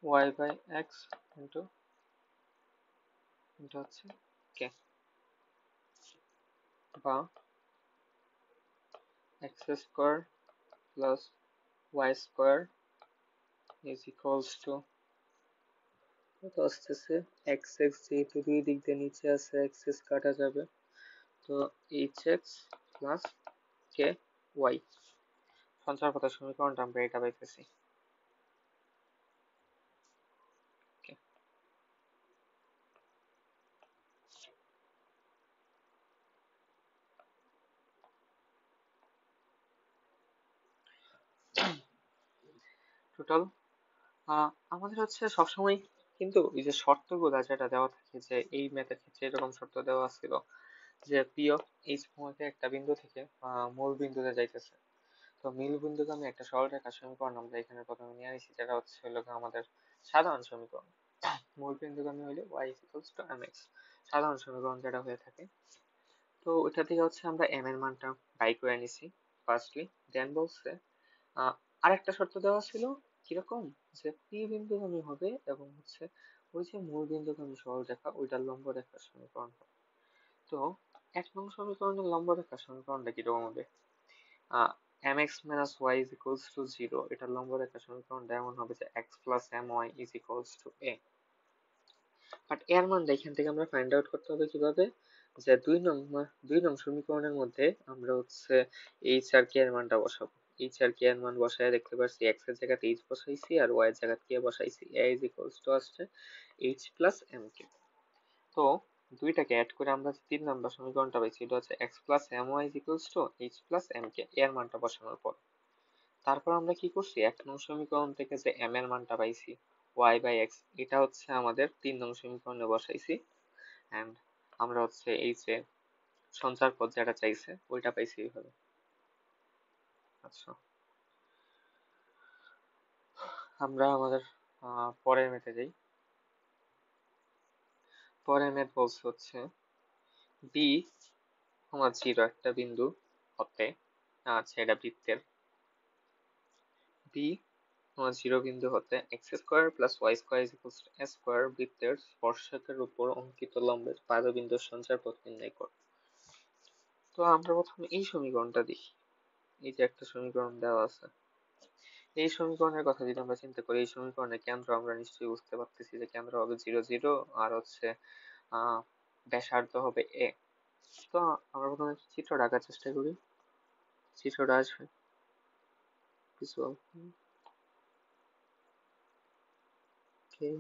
ওয়াই বাই এক্স ইন্টু হচ্ছে কে, বা x square plus y square is equals to কত আসতেছে, এক্স এক্স যেহেতু দুই দিক দিয়ে নিচে আছে এক্স এক্স কাটা যাবে, তো এইচ এক্স প্লাস কে ওয়াই। সঞ্চারপথের সমীকরণটা আমরা এটা পাইতেছি। টোটাল আমাদের হচ্ছে সবসময় কিন্তু এই যে শর্তগুলা যেটা দেওয়া থাকে যে এই ম্যাথের ক্ষেত্রে এরকম শর্ত দেওয়া ছিল যে পি অফ এইচ পয়েন্টে একটা বিন্দু থেকে মূল বিন্দুতে যাইতেছে। তো মূল বিন্দুকে আমি একটা সরল রেখার সমীকরণ আমরা এখানে প্রথমে নিয়ে নিছি, যেটা হচ্ছে হলো আমাদের সাধারণ সমীকরণ। মূল বিন্দুগামী হইলে y ইকুয়ালস টু mx, সাধারণ সমীকরণ যেটা হয়ে থাকে। তো ওইটা থেকে হচ্ছে আমরা m এর মানটা বাই করে নিছি ফার্স্টলি, দেন বলছে আরেকটা শর্ত দেওয়া ছিল কিরকম, যে p বিন্দুগামী হবে এবং হচ্ছে ওই যে মূল বিন্দুগামী সরল রেখা ওইটার লম্ব রেখার সমীকরণ হবে। তো 1 নং সমীকরণের লম্ব রেখার সমীকরণটা কিরকম হবে, mx minus y is equals to 0, এটার লম্ব রেখার সমীকরণটা এমন হবে যে x plus my is equals to a। But এর মানটা এখান থেকে আমরা ফাইন্ড আউট করতে হবে কিভাবে, যে 2 নং সমীকরণের মধ্যে আমরা হচ্ছে এইচ আর কে এর মানটা বসাবো। এইচ আর কে এর মান বসায় দেখতে পাচ্ছি এক্স এর জায়গাতে এইচ বসাইছি আর ওয়াই এর জায়গাতে কে বসাইছি, এ ইজ ইকুয়ালস টু আসছে এইচ প্লাস এম কে। তো দুইটাকে অ্যাড করে আমরা যে 3 নম্বর সমীকরণটা পাইছি এটা হচ্ছে x plus m y is equals to h plus m k, এর মানটা বসানোর পর তারপর আমরা কি করছি, 1 নং সমীকরণ থেকে যে m এর মানটা পাইছি y বাই x, এটা হচ্ছে আমাদের 3 নং সমীকরণে বসাইছি, এন্ড আমরা হচ্ছে এই যে সঞ্চার পথ যেটা চাইছে ওইটা পাইছি এইভাবে। আচ্ছা, আমরা আমাদের পরের মেথে যাই। পরের মেথ বলছে হচ্ছে বি আমার 0 একটা বিন্দু হতে, আচ্ছা এটা বৃত্তের, বি আমার 0 বিন্দু হতে x square plus y square is equals to a square বৃত্তের স্পর্শকের উপর অঙ্কিত লম্বের পাদবিন্দুর সঞ্চার পথ নির্ণয় কর। তো আমরা প্রথমে এই সমীকরণটা দেখি, এই যে একটা সমীকরণ দেওয়া আছে, এই সমীকরণের কথা যদি আমরা চিন্তা করি, এই সমীকরণের কেন্দ্র আমরা নিশ্চয়ই বুঝতে পারতেছি যে কেন্দ্র হবে 0 0 আর হচ্ছে ব্যাসার্ধ হবে এ। তো আমরা প্রথমে চিত্রটা আঁকার চেষ্টা করি, চিত্রটা আসবে কিছু okay.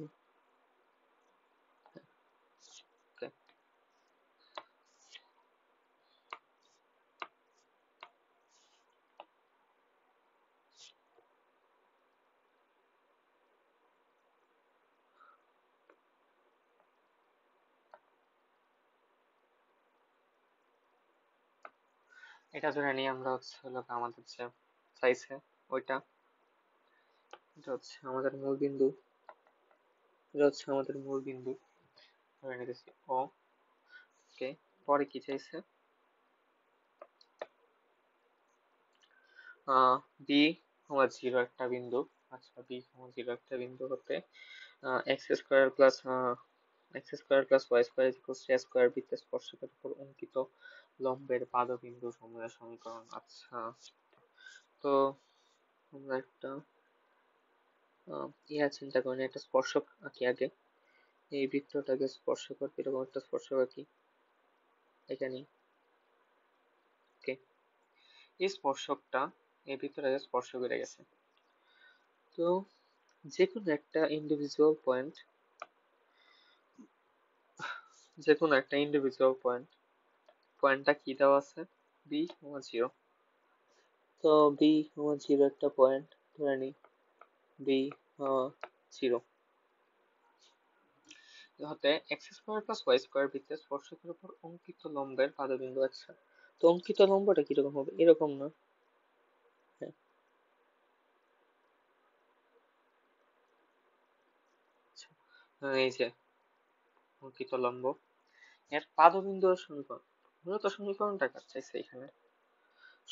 এটা ধরে নিয়ে আমরা হচ্ছে হলো আমাদের যে চাইছে ওইটা, এটা হচ্ছে আমাদের মূল বিন্দু, এটা হচ্ছে আমাদের মূল বিন্দু ধরে নিতেছি ও। ওকে, পরে কি চাইছে, বি কমা 0 একটা বিন্দু, আচ্ছা বি কমা 0 একটা বিন্দু হতে x square plus y square equals to square বৃত্তের স্পর্শকের উপর অঙ্কিত লম্বের পাদবিন্দু সমূহের সমীকরণ। আচ্ছা, তো আমরা একটা ইহা চিন্তা করি, একটা স্পর্শক আঁকি আগে, এই বৃত্তটাকে স্পর্শক এরকম একটা স্পর্শক আঁকি এখানে। ওকে, এই স্পর্শকটা এই বৃত্তটাকে স্পর্শ করে গেছে। তো যে কোনো একটা ইন্ডিভিজুয়াল পয়েন্ট, যে কোনো একটা ইন্ডিভিজুয়াল পয়েন্ট পয়েন্টটা কি দেওয়া আছে, বি, 0। তো বি, 0 একটা পয়েন্ট ধরে নিই, বি, 0 হতে x square plus y square বৃত্তের স্পর্শকের উপর অঙ্কিত লম্বের পাদবিন্দু আচ্ছা। তো অঙ্কিত লম্বটা কিরকম হবে, এরকম না? হ্যাঁ, আচ্ছা। এই যে অঙ্কিত লম্ব, এর পাদবিন্দুর সমীকরণ, মূলত সমীকরণটা কার চাইছে এখানে,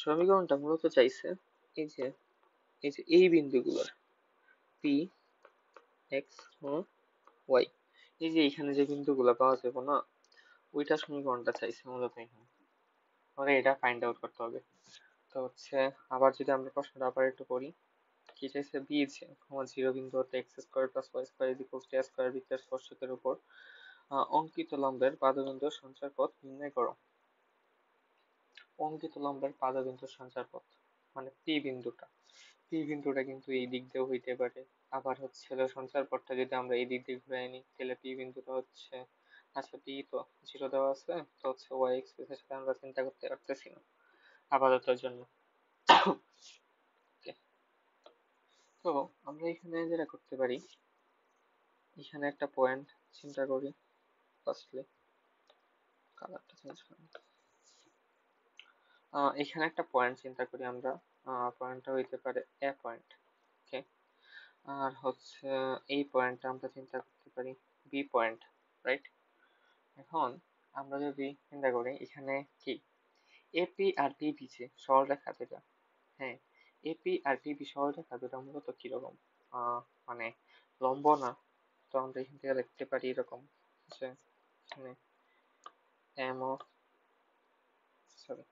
সমীকরণটা মূলত চাইছে এই যে এই বিন্দুগুলোর পি, এক্স ও ওয়াই, এই যে এখানে যে বিন্দুগুলো পাওয়া যাবে না, ওইটা সমীকরণটা চাইছে মূলত এখানে। পরে এটা ফাইন্ড আউট করতে হবে। তো হচ্ছে আবার যদি আমরা প্রশ্নটা আবার একটু করি, কি চাইছে, বি আছে, 0 বিন্দু হতে x square plus y square equals to a square বৃত্তের স্পর্শকের উপর অঙ্কিত লম্বের পাদবিন্দুর সঞ্চার পথ নির্ণয় করো। অঙ্কিত লম্বের পাদবিন্দুর সঞ্চার পথ মানে পি বিন্দুটা কিন্তু এই দিক দিয়েও হইতে পারে, আবার হচ্ছে সঞ্চার পথটা যদি আমরা এই দিক দিয়ে ঘুরে নিই তাহলে পি বিন্দুটা হচ্ছে, আচ্ছা পি তো 0 দেওয়া আছে, তো হচ্ছে ওয়াই এক্সিস এর সাথে আমরা চিন্তা করতে পারতেছি না আপাততর জন্য। Okay, তো আমরা এখানে যেটা করতে পারি, এখানে একটা পয়েন্ট চিন্তা করি, ফার্স্টলি কালারটা চেঞ্জ করি, এখানে একটা পয়েন্ট চিন্তা করি আমরা, পয়েন্টটা হইতে পারে এ পয়েন্ট। ওকে, আর হচ্ছে এই পয়েন্টটা আমরা চিন্তা করতে পারি বি পয়েন্ট, রাইট? এখন আমরা যদি চিন্তা করি এখানে কি এপি আর পিবি যে সরলরেখা যেটা, হ্যাঁ, এপি আর পিবি সরলরেখা দুটা মূলত কিরকম, মানে লম্ব না? তো আমরা এখান থেকে লিখতে পারি এরকম যে এখানে এম অফ, সরি,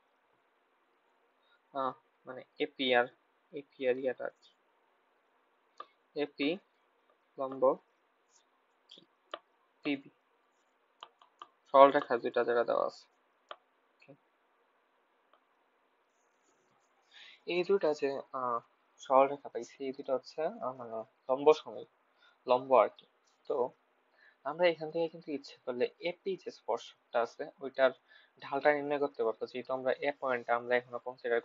মানে এপি আর ইয়াটা আর কি, এপি লম্ব কি পিবি, সরলরেখা দুইটা যেটা দেওয়া আছে। Okay, এই দুটা যে সরলরেখা পাইছি এই দুটা হচ্ছে মানে লম্ব সমী, লম্ব আর কি। তো আমরা এখান থেকে কিন্তু ইচ্ছে করলে এপি যে স্পর্শকটা আছে ওইটার ঢালটা নির্ণয় করতে পারবো, যেহেতু আমরা এ পয়েন্টটা আমরা এখনো কনসিডার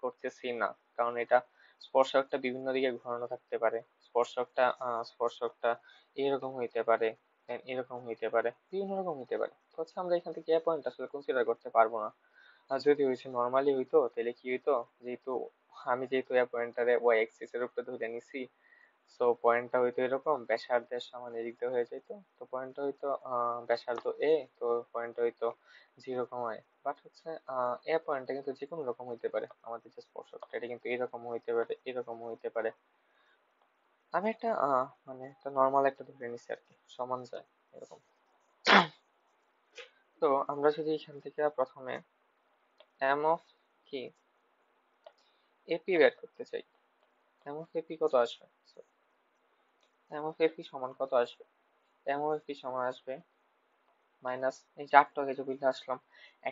করতেছি না, কারণ এটা স্পর্শকটা বিভিন্ন দিকে ঘোরানো থাকতে পারে, স্পর্শকটা এরকম হইতে পারে, then এরকম হইতে পারে, বিভিন্ন রকম হইতে পারে। তো হচ্ছে আমরা এখান থেকে এ পয়েন্ট আসলে কনসিডার করতে পারবো না। আর যদি হয়েছে নর্মালি হইতো তাহলে কি হইতো, যেহেতু যেহেতু এ পয়েন্টারে ওয়াই এক্সিস এর উপরে ধরে নিছি, সো পয়েন্টটা হয়তো এরকম ব্যাসার্ধের সমান এদিক দিয়ে হয়ে যেত, তো পয়েন্টটা হয়তো ব্যাসার্ধ এ, তো পয়েন্টটা হয়তো 0, বাট হচ্ছে এ পয়েন্টটা কিন্তু যে কোনো রকম হইতে পারে, আমাদের যে স্পর্শকটা এটা কিন্তু এরকম হইতে পারে, এরকম হইতে পারে। আমি একটা মানে একটা নর্মাল একটা ধরে নিছি আর কি, সমান যায় এরকম। তো আমরা যদি এখান থেকে প্রথমে এম অফ কি এপি বের করতে চাই, এম অফ এপি কত আসবে, এম অফ এপি সমান কত আসবে, এম অফ এপি সমান আসবে মাইনাস, এই যে 8 টাকে যদি আসলাম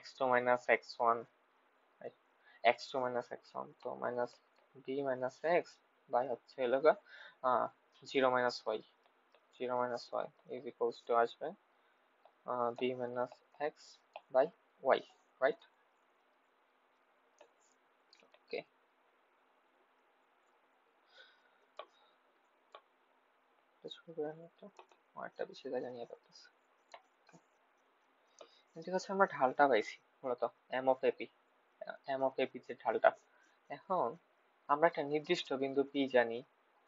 x2 minus x1, x2 minus x1, তো minus b minus x by হচ্ছে এলাকা 0 minus y, 0 minus y is equals to আসবে b minus x by y, right? Okay, শুরু করে আমি একটা বেশি জায়গা নিয়ে পারতেছি। ঠিক আছে, আমরা ঢালটা পাইছি মূলত এম অফ এপি, যে ঢালটা। এখন আমরা একটা নির্দিষ্ট বিন্দু পি জানি,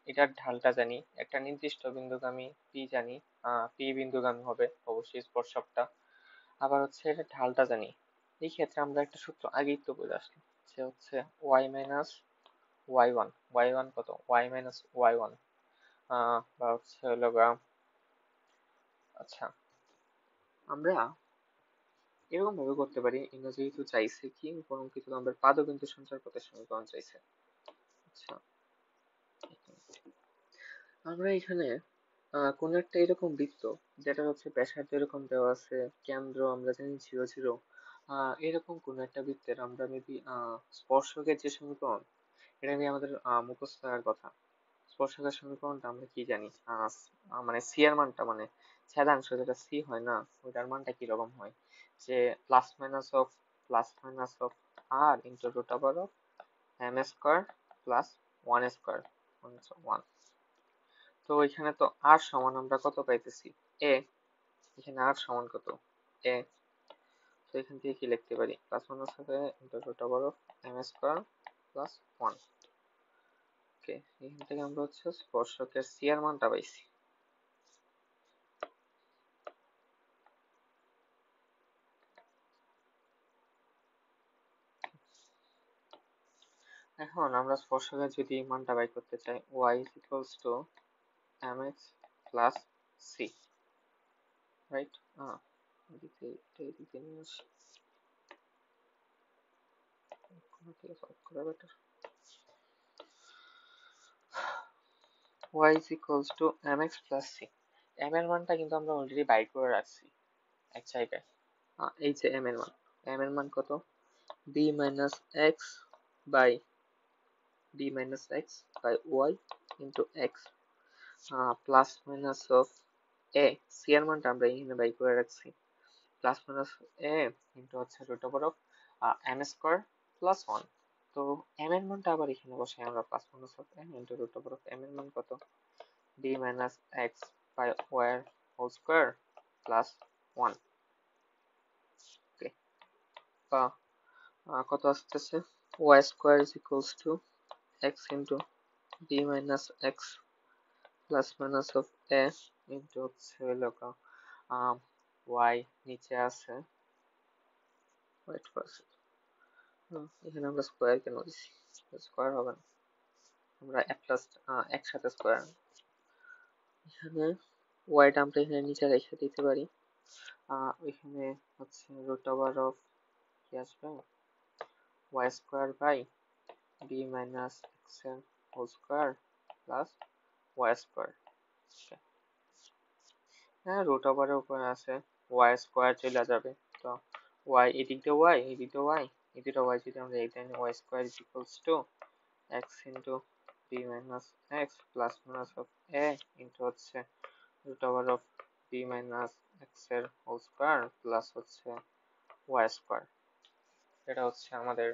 এটার ঢালটা জানি, একটা নির্দিষ্ট বিন্দুগামী পি জানি, পি বিন্দুগামী হবে অবশ্যই স্পর্শকটা, আবার হচ্ছে এটা ঢালটা জানি। এই ক্ষেত্রে আমরা একটা সূত্র আগেই তো বলে আসলাম, সে হচ্ছে ওয়াই মাইনাস ওয়াই ওয়ান কত, ওয়াই মাইনাস ওয়াই ওয়ান, বা হচ্ছে হলো আচ্ছা আমরা এরকম ভাবে করতে পারি, ইংরেজি যেহেতু চাইছে কি উপরঙ্কিত লম্বের পাদবিন্দু সঞ্চার পথের সমীকরণ চাইছে। আচ্ছা, আমরা এখানে কোন একটা এরকম বৃত্ত যেটা হচ্ছে ব্যাসার্ধ এরকম দেওয়া আছে, কেন্দ্র আমরা জানি 0 0, এরকম কোন একটা বৃত্তের আমরা মেবি স্পর্শকের যে সমীকরণ এটা নিয়ে আমাদের মুখস্থ থাকার কথা। স্পর্শকের সমীকরণটা আমরা কি জানি, মানে সি এর মানটা, মানে ছেদাংশ যেটা সি হয় না, ওইটার মানটা কিরকম হয়, যে plus minus of plus minus of আর into root over of m square plus 1 square 1। তো এখানে তো আর সমান আমরা কত পাইতেছি এ, এখানে আর সমান কত এ। তো এখান থেকে কি লিখতে পারি প্লাস মাইনাস হবে into root over of m square plus 1। Okay, এখান থেকে আমরা হচ্ছে স্পর্শকের সি এর মানটা পাইছি। এখন আমরা স্পর্শকের যদি মানটা বাই করতে চাই y is equals to mx plus c, right? এদিকে এদিকে নিয়ে আসি, কোনটা সলভ করা better. y is equals to mx plus c, m এর মানটা কিন্তু আমরা অলরেডি বাই করে রাখছি এক জায়গায়। এই যে m এর মান কত b minus x by y into x plus minus of a, C এর মানটা আমরা এখানে বাই করে রাখছি প্লাস মাইনাস এ ইন্টু হচ্ছে root over of m square plus 1। তো এম এর মানটা আবার এখানে বসে আমরা plus minus of m into root over of m এর মান কত b minus x by y whole square plus 1। Okay, বা কত আসতেছে y square is equals to x into b minus x plus minus of a into হচ্ছে হলো Y নিচে আছে, ওয়েট করছি এখানে আমরা স্কোয়ার কেন দিছি, স্কোয়ার হবে না, আমরা এ প্লাস একসাথে স্কোয়ার, এখানে ওয়াইটা আমরা এখানে নিচে রেখে দিতে পারি। ওইখানে হচ্ছে রুট ওভার অফ কি আসবে y square by b minus x এর whole square plus y square. হ্যাঁ, রুট ওভারের উপরে আছে ওয়াই স্কোয়ার চলে যাবে, তো ওয়াই এদিক দিয়ে ওয়াই এদিক দিয়ে ওয়াই এদিক দিয়ে ওয়াই যদি আমরা এইটা নিই y square is equals to x into b minus x plus minus of a into হচ্ছে root over of b minus x এর হোল স্কোয়ার প্লাস হচ্ছে ওয়াই স্কোয়ার। এটা হচ্ছে আমাদের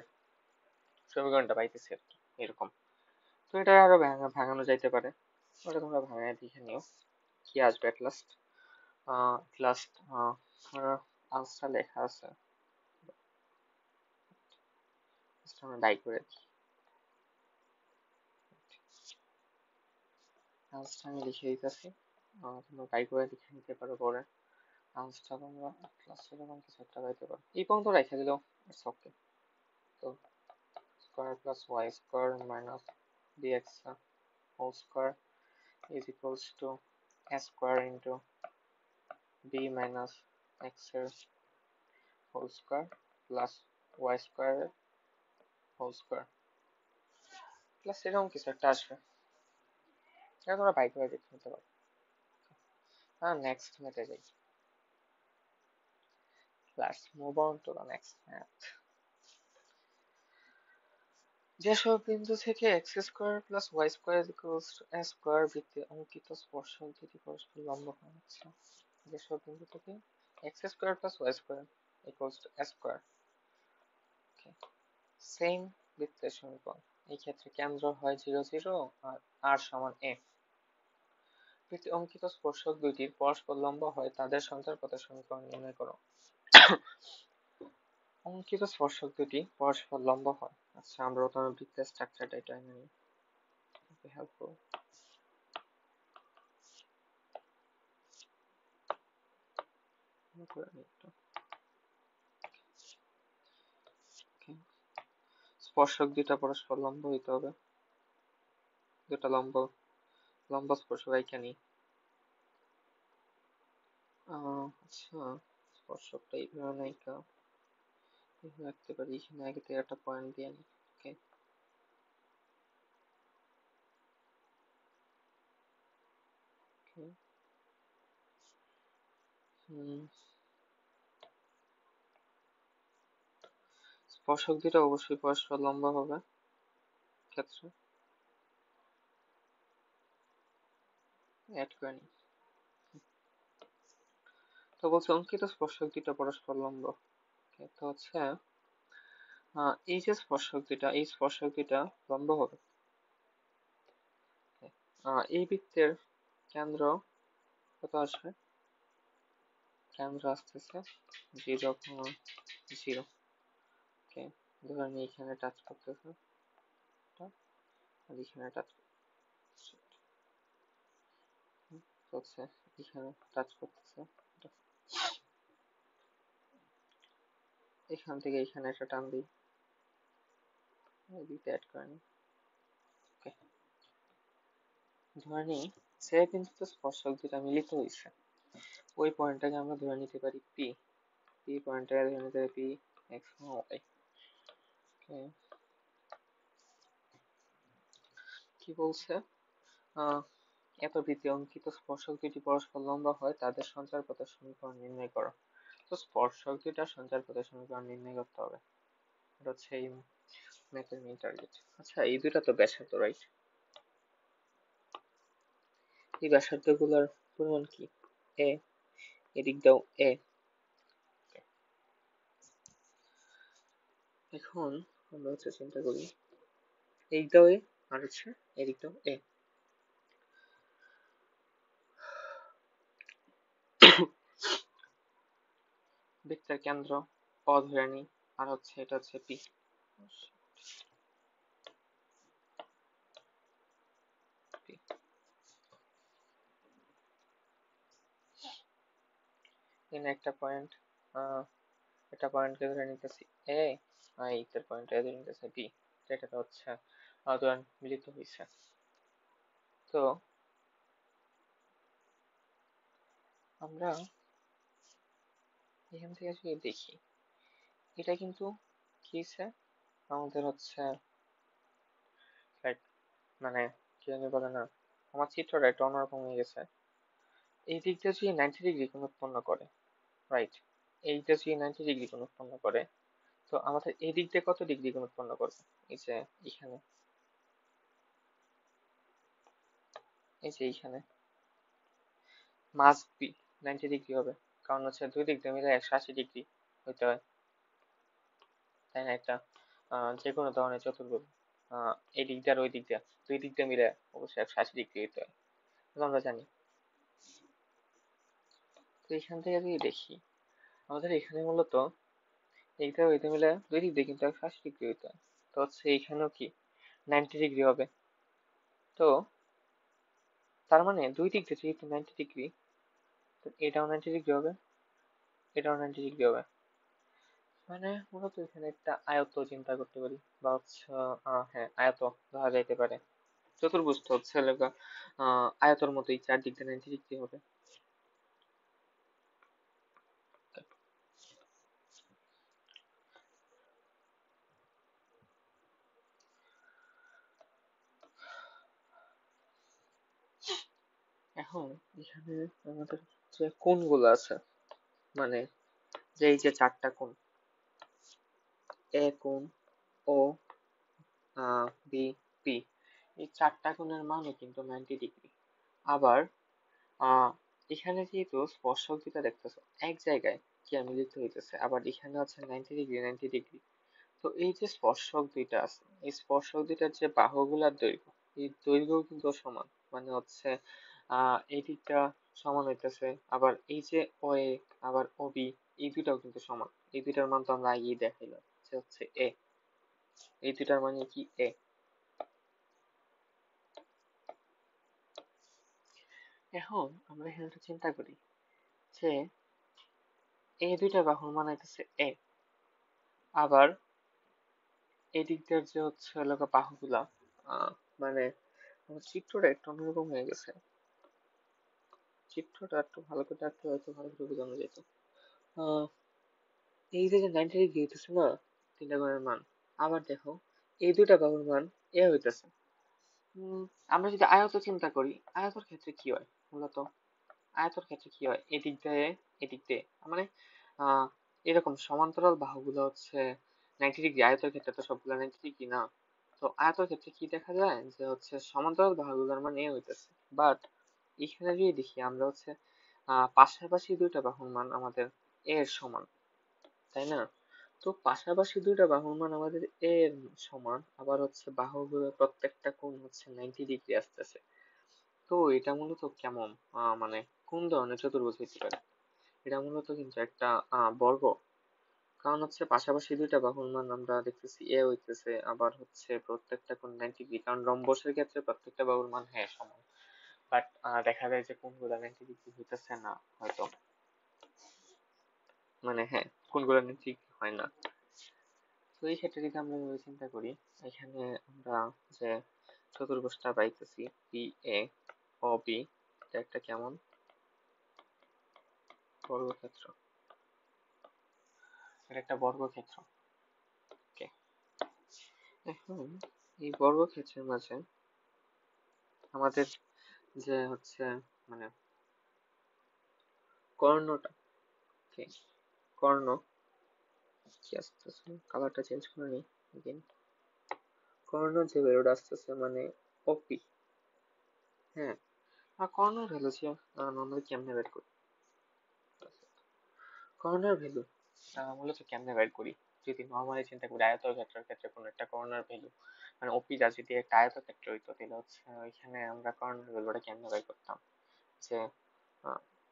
সমীকরণটা পাইতেছি এরকম। তো এটা আরো ভাঙানো যাইতে পারে, ওটা তোমরা ভাঙায় দেখে নিও কি আসবে এট লাস্ট। লাস্ট আনসার লেখা আছে, আমরা বাই করে দিই, আনসারটা আমি লিখে দিতেছি, তোমরা বাই করে লিখে নিতে পারো পরে। আনসারটা তোমরা ক্লাসে এরকম কিছু একটা পাইতে পারো, এই পর্যন্ত রেখে দিলেও ইটস ওকে। তো square plus y square minus dx whole square is equals to a square into b minus x এর whole square plus y square whole square plus এরকম কিছু একটা আসবে, এটা তোমরা বাই করে দেখে নিতে পারো। নেক্সট ম্যাথে যাই, let's move on to the next math. যেসব বিন্দু থেকে x square plus y square equals to a square বৃত্তে অঙ্কিত স্পর্শক দুটি পরস্পর লম্ব হয়। আচ্ছা, যেসব বিন্দু থেকে x square plus y square equals to a square, same বৃত্তের সমীকরণ, এই ক্ষেত্রে কেন্দ্র হয় 0 0 আর আর সমান এ, বৃত্তে অঙ্কিত স্পর্শক দুইটির পরস্পর লম্ব হয় তাদের সঞ্চারপথের সমীকরণ নির্ণয় করো। অঙ্কিত স্পর্শক দুটি পরস্পর লম্ব হয়। আচ্ছা, আমরা প্রথমে বৃত্তের স্ট্রাকচারটা এটা নিই, হেল্পফুল। স্পর্শক দুইটা পরস্পর লম্ব হইতে হবে, দুটা লম্ব লম্ব স্পর্শক এখানে। আচ্ছা, স্পর্শকটা এইভাবে নাইকা রাখতে পারি, এখানে আগে থেকে একটা পয়েন্ট দিয়ে নিই। ওকে, স্পর্শক দুটো অবশ্যই পরস্পর লম্ব হবে ক্ষেত্রে অ্যাড করে নিই। তো বলছে অঙ্কিত স্পর্শক দুটো পরস্পর লম্ব, তো হচ্ছে এই যে স্পর্শক দুইটা, এই স্পর্শক দুইটা লম্ব হবে। এই বৃত্তের কেন্দ্র কত আসবে? কেন্দ্র আসতেছে 0,0। ওকে, ধরেন এখানে টাচ করতেছে আর এখানে টাচ করছে, এখানে টাচ করতেছে। এখান থেকে এখানে একটা টান দিই, এদিকে অ্যাড করে নিই। ওকে, ধরে নিই সে কিন্তু স্পর্শক দুটা মিলিত হয়েছে। ওই পয়েন্টটাকে আমরা ধরে নিতে পারি পি। পি পয়েন্টটাকে ধরে নিতে পারি পি এক্স ওয়াই। কি বলছে? এত বৃত্তে অঙ্কিত স্পর্শক দুটি পরস্পর লম্ব হয়, তাদের সঞ্চার পথের সমীকরণ নির্ণয় করো। তো স্পর্শক দুইটা সঞ্চার পথের সমীকরণ নির্ণয় করতে হবে, এটা হচ্ছে এই ম্যাথের মেইন টার্গেট। আচ্ছা, এই দুইটা তো ব্যাসার্ধ, রাইট? এই ব্যাসার্ধ গুলার পরিমাণ কি? এ, এদিক দাও এ। এখন আমরা হচ্ছে চিন্তা করি, এদিক দাও এ আর হচ্ছে এদিক দাও এ। বৃত্তের কেন্দ্র অ ধরে নিই, আর হচ্ছে এটা হচ্ছে পি। এখানে একটা পয়েন্ট, একটা পয়েন্টকে ধরে নিতেছি এ, আর এইটার পয়েন্ট ধরে নিতেছি বি, যেটা হচ্ছে ধরেন মিলিত হয়েছে। তো আমরা এখান থেকে যদি দেখি, এটা কিন্তু কি হচ্ছে আমাদের হচ্ছে মানে কি জানি বলে না, আমার চিত্রটা একটু অন্যরকম হয়ে গেছে। এই দিকটা যদি 90 ডিগ্রি কোণ উৎপন্ন করে, রাইট? এইটা যদি 90 ডিগ্রি কোণ উৎপন্ন করে, তো আমাদের এই দিক দিয়ে কত ডিগ্রি কোণ উৎপন্ন করবে? এই যে এখানে, এই যে এইখানে মাস্ট বি 90 ডিগ্রি হবে, কারণ হচ্ছে দুই দিক দিয়ে মিলে 180 ডিগ্রি হইতে হয়, তাই না? একটা যে কোনো ধরনের চতুর্ভুজ এই দিক দিয়ে আর ওই দিক দিয়ে দুই দিক দিয়ে মিলে অবশ্যই 180 ডিগ্রি হইতে হয়, আমরা জানি। তো এখান থেকে যদি দেখি, আমাদের এখানে মূলত এইটা ওইটা মিলে দুই দিক দিয়ে কিন্তু 180 ডিগ্রি হইতে হয়, তো হচ্ছে এইখানেও কি 90 ডিগ্রি হবে। তো তার মানে দুই দিক দিয়ে যেহেতু 90 ডিগ্রি, তো এটাও 90 ডিগ্রি হবে, এটাও 90 ডিগ্রি হবে। মানে মূলত এখানে একটা আয়ত চিন্তা করতে পারি, বা হচ্ছে হ্যাঁ আয়ত ধরা যাইতে পারে। চতুর্ভুজ তো হচ্ছে আয়তর মতোই, চারদিক দিয়ে 90 ডিগ্রি হবে। এখন এখানে আমাদের যে কোণগুলো আছে, মানে যে এই যে চারটা কোণ, এ কোণ, ও, বি, পি, এই চারটা কোণের মানও কিন্তু 90 ডিগ্রি। আবার আহ এখানে যেহেতু স্পর্শক দুটা দেখতেছো এক জায়গায় কি মিলিত হইতেছে, আবার এখানে আছে 90 ডিগ্রি 90 ডিগ্রি। তো এই যে স্পর্শক দুইটা আছে, এই স্পর্শক দুইটার যে বাহুগুলার দৈর্ঘ্য, এই দৈর্ঘ্য কিন্তু সমান, মানে হচ্ছে এই দিকটা সমান হইতেছে, আবার এই যে ও এ আবার ও বি, এই দুইটাও কিন্তু সমান। এই দুইটার মান তো আমরা আগেই দেখাইলাম যে হচ্ছে এ, এই দুইটার মানে কি এ। এখন আমরা এখানে একটা চিন্তা করি যে এই দুইটা বাহুর মান হইতেছে এ, আবার এই দিক দিয়ে যে হচ্ছে বাহুগুলা, মানে আমার চিত্রটা একটু অন্যরকম হয়ে গেছে, চিত্রটা একটু ভালো করে দেখতে হয়তো ভালো করে বোঝানো যেত। আহ এই যে 90 ডিগ্রি হইতেছে না তিনটা কোণের মান, আবার দেখো এই দুইটা বাহুর মান এ হইতেছে। আমরা যদি আয়ত চিন্তা করি, আয়তর ক্ষেত্রে কি হয় মূলত, আয়তর ক্ষেত্রে কি হয়, এদিক দিয়ে এদিক দিয়ে মানে আহ এরকম সমান্তরাল বাহুগুলো হচ্ছে 90 ডিগ্রি, আয়তের ক্ষেত্রে তো সবগুলো 90 ডিগ্রি না। তো আয়তের ক্ষেত্রে কি দেখা যায় যে হচ্ছে সমান্তরাল বাহুগুলোর মান এ হইতেছে, বাট এখানে যদি দেখি আমরা হচ্ছে পাশাপাশি দুইটা বাহুর মান আমাদের এ এর সমান, তাই না? তো পাশাপাশি দুইটা বাহুর মান আমাদের এ এর সমান, আবার হচ্ছে বাহুগুলোর প্রত্যেকটা কোণ হচ্ছে 90 ডিগ্রি আসতেছে। তো এটা মূলত কেমন, মানে কোন ধরনের চতুর্ভুজ হইতে পারে? এটা মূলত কিন্তু একটা বর্গ। কারণ হচ্ছে পাশাপাশি দুইটা বাহুর মান আমরা দেখতেছি এ হইতেছে, আবার হচ্ছে প্রত্যেকটা কোণ 90 ডিগ্রি, কারণ রম্বসের ক্ষেত্রে প্রত্যেকটা বাহুর মান হ্যাঁ সমান। বাট দেখা যায় যে কোণগুলো 90 ডিগ্রি হইতেছে না হয়তো, মানে হ্যাঁ কোণগুলো 90 ডিগ্রি হয় না। তো এই ক্ষেত্রে যদি আমরা এভাবে চিন্তা করি, এখানে আমরা যে চতুর্ভুজটা পাইতেছি পি এ ও বি, এটা একটা কেমন বর্গক্ষেত্র, এটা একটা বর্গক্ষেত্র। ওকে, এখন এই বর্গক্ষেত্রের মাঝে আমাদের যে হচ্ছে মানে কর্ণটা, ওকে কর্ণ কি আসতেছে, কালারটা চেঞ্জ করে নিই again। কর্ণ যে ভ্যালুটা আসতেছে মানে ওপি, হ্যাঁ। আর কর্ণের ভ্যালু নর্মালি কেমনে বের করি? কর্ণের ভ্যালু মূলত কেমনে বের করি, যদি নর্মালি চিন্তা করি আয়তক্ষেত্রের ক্ষেত্রে কোনো একটা কর্ণের ভ্যালু, মানে ওপি যা যদি একটা আয়তক্ষেত্র হইতো তাহলে হচ্ছে ওইখানে আমরা কর্ণের ভ্যালুটা কেমনে বের করতাম, যে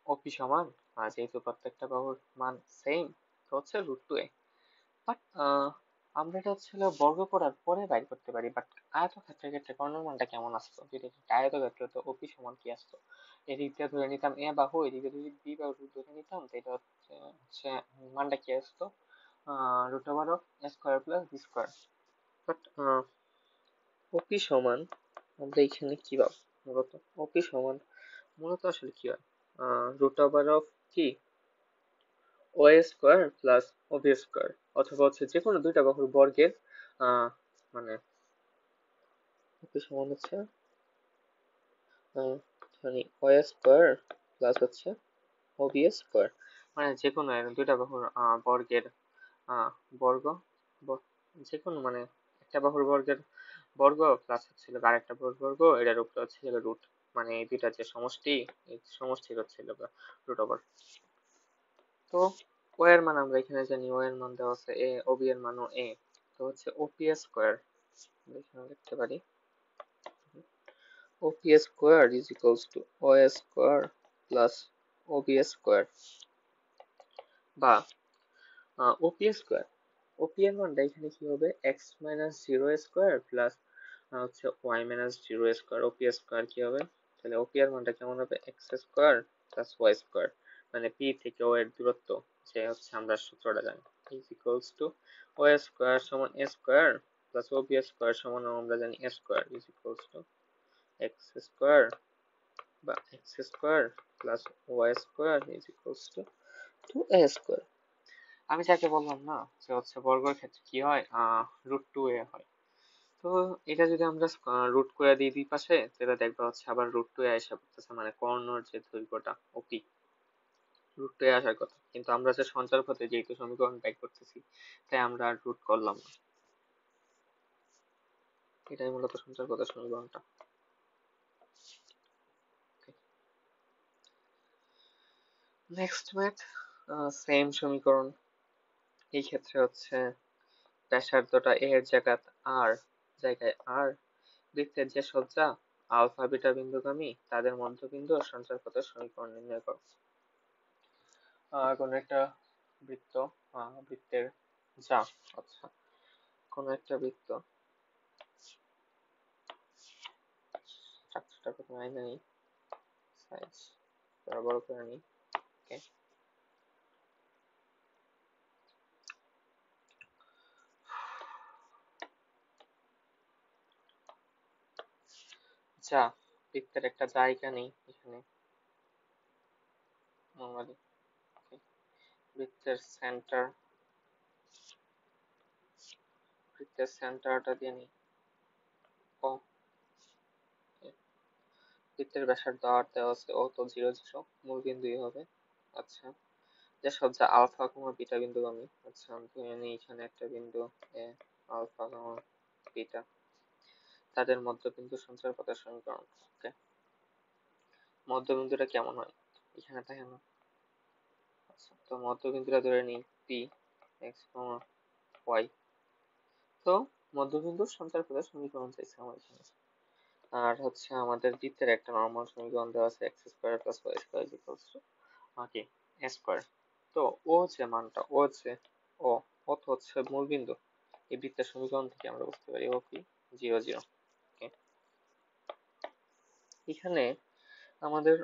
ওপি সমান যেহেতু প্রত্যেকটা বাহুর মান সেম, তো হচ্ছে √2a। বাট আমরা এটা হচ্ছে বর্গ করার পরে বাইর করতে পারি। বাট আয়তক্ষেত্রের ক্ষেত্রে কর্ণের মানটা কেমন আসতো, যদি এটা আয়তক্ষেত্র তো ওপি সমান কি আসতো, এদিক দিয়ে ধরে নিতাম এ বাহু, এদিকে যদি বি বাহু ধরে নিতাম, তো এটা হচ্ছে মানটা কি আসতো, √(a²+b²). বাট ওপি সমান আমরা এখানে কি পাবো, মূলত ওপি সমান মূলত আসলে কি হয়, কি ও² + অথবা হচ্ছে যে কোনো দুইটা বাহুর বর্গের মানে ওপি সমান হচ্ছে মানে ও² + হচ্ছে ও², মানে যে কোনো দুইটা বাহুর বর্গের বর্গ, যে কোনো মানে একটা বাহুর বর্গের বর্গ প্লাস হচ্ছে আরেকটা বাহুর বর্গ, এটার উপরে হচ্ছে রুট, মানে এই দুইটা যে সমষ্টি, এই সমষ্টির হচ্ছে √। তো ও এর মান আমরা এখানে জানি, ও এর মান দেওয়া আছে এ, ও বি এর মানও এ, তো হচ্ছে ওপি² এখানে লিখতে পারি ওপি² = ও² + বা ওপি², ওপি এর মানটা এখানে কি হবে, x−0² প্লাস হচ্ছে y−0², ওপি² কি হবে, তাহলে ওপি এর মানটা কেমন হবে, x² + y², মানে পি থেকে ও এর দূরত্ব, যে হচ্ছে আমরা সূত্রটা জানি, ও² সমান a² প্লাস ওপি² সমান আমরা জানি a² x² বা x² প্লাস y² a²। আমি যাকে বললাম না যে হচ্ছে বর্গের ক্ষেত্রে কি হয়, √2a হয়। তো এটা যদি আমরা রুট করে দিই দুই পাশে, তাহলে দেখবা হচ্ছে আবার √2a এসে পড়তেছে, মানে কর্ণর যে দৈর্ঘ্যটা ওপি, √2a আসার কথা, কিন্তু আমরা যে সঞ্চার পথে যেহেতু সমীকরণ বের করতেছি, তাই আমরা আর রুট করলাম না। এটাই মূলত সঞ্চার পথের সমীকরণটা। নেক্সট ম্যাথ, সেম সমীকরণ। এই ক্ষেত্রে হচ্ছে ব্যাসার্ধটা এ এর জায়গায় আর, বৃত্তের যে সজ্জা আলফা বিটা বিন্দুগামী তাদের মধ্যবিন্দু ও সঞ্চার পথের সমীকরণ নির্ণয় করো। কোন একটা বৃত্ত, বৃত্তের যা, আচ্ছা কোন একটা বৃত্ত, চাকরিটা প্রথমে আইনা নিই, সাইজ বড় করে নিই, ওকে। যা বৃত্তের একটা জায়গা নেই এখানে নর্মালি, বৃত্তের সেন্টার, বৃত্তের সেন্টারটা দিয়ে নিই ও, বৃত্তের ব্যাসার্ধ আর দেওয়া আছে, ও তো 0 0 মূল বিন্দুই হবে। আচ্ছা, যে সজ্জা আলফা কমা বিটা বিন্দুগামী, আচ্ছা ধরে নিই এখানে একটা বিন্দু এ, আলফা কমা বিটা, তাদের মধ্যবিন্দু সঞ্চার পথের সমীকরণ। ওকে, মধ্যবিন্দুটা কেমন হয় এখানে থাকে না, আচ্ছা তো মধ্যবিন্দুটা ধরে নিই পি, x, y। তো মধ্যবিন্দুর সঞ্চারপথের সমীকরণ চাইছে আমার এখানে। আর হচ্ছে আমাদের বৃত্তের একটা নরমাল সমীকরণ দেওয়া আছে x square plus y square equals to কি a স্কয়ার। তো ও যে মানটা, ও তো হচ্ছে মূল বিন্দু। এই বৃত্তের সমীকরণ থেকে আমরা বুঝতে পারি ও কি 0 0। ওকে, এখানে আমাদের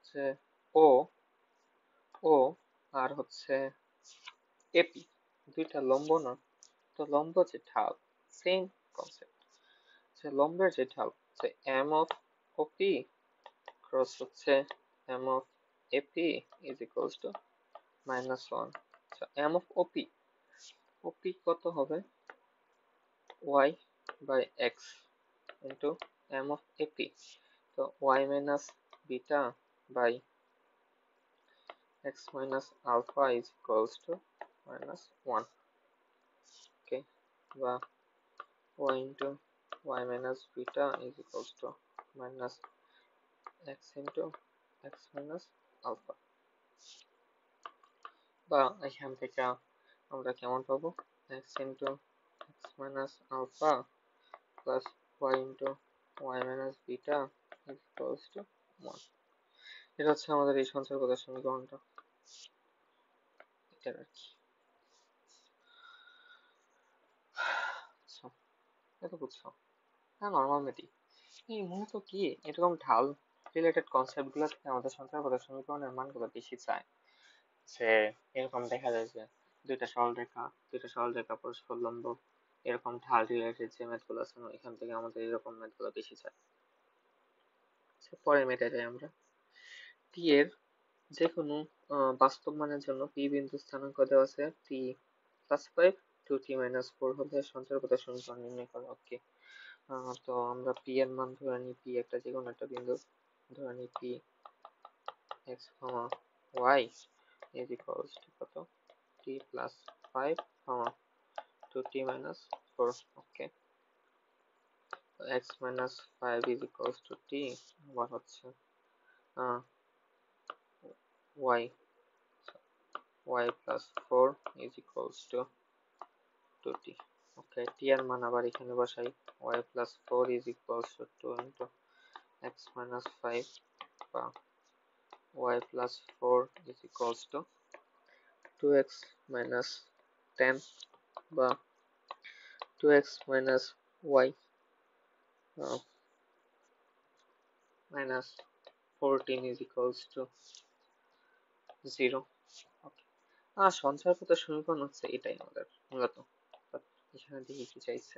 যে ও ও আর হচ্ছে এপি দুইটা লম্ব না, তো লম্ব যে ঢাল, সেম কনসেপ্ট। যে লম্বের যে ঢাল, যে এম অফ ওপি ক্রস হচ্ছে m of AP is equals to -1। আচ্ছা, এম অফ ওপি, ওপি কত হবে? Y by x into m of AP. তো y minus beta by x minus alpha is equals to -1. Okay, বা y into y minus beta is equals to minus x into x minus alpha। বা এখান থেকে আমরা কেমন পাবো? x into x minus alpha plus y into y minus beta is equals to 1। এটা হচ্ছে আমাদের এই সঞ্চারপথের সমীকরণটা। এটা আর কি। আচ্ছা, এটা বুঝছো? হ্যাঁ, নরমালিটি এই মূলত কি এরকম ঢাল রিলেটেড কনসেপ্ট গুলো থেকে আমাদের সঞ্চারপথের সমীকরণের মানগুলো বেশি চায়। যে এরকম দেখা যায় যে দুইটা সরলরেখা পরস্পর লম্ব, এরকম ঢাল রিলেটেড যে ম্যাথ গুলো আছে এখান থেকে আমাদের এরকম ম্যাথ গুলো বেশি চায়। পরের ম্যাথে যাই আমরা। টি এর যে কোনো বাস্তব মানের জন্য পি বিন্দু স্থানাঙ্ক দেওয়া আছে টি +5 টু টি -4 হলে সঞ্চারপথের সমীকরণ নির্ণয় করা। ওকে, তো আমরা পি এর মান ধরে নিই, পি একটা যে কোনো একটা বিন্দু ধরে নিই, P x, y is equals to কত? t plus 5, 2t minus 4. Okay, x minus 5 is equals to t, আবার হচ্ছে y plus 4 is equals to 2t. Okay, t এর মান আবার এখানে বসাই, y plus 4 is equals to 2 into x minus 5 বা y plus 4 is equals to 2x minus 10 বা 2x minus y minus 14 is equals to 0. ওকে, সঞ্চারপথের সমীকরণ হচ্ছে এটাই আমাদের মূলত। এখানে দেখি কি চাইছে,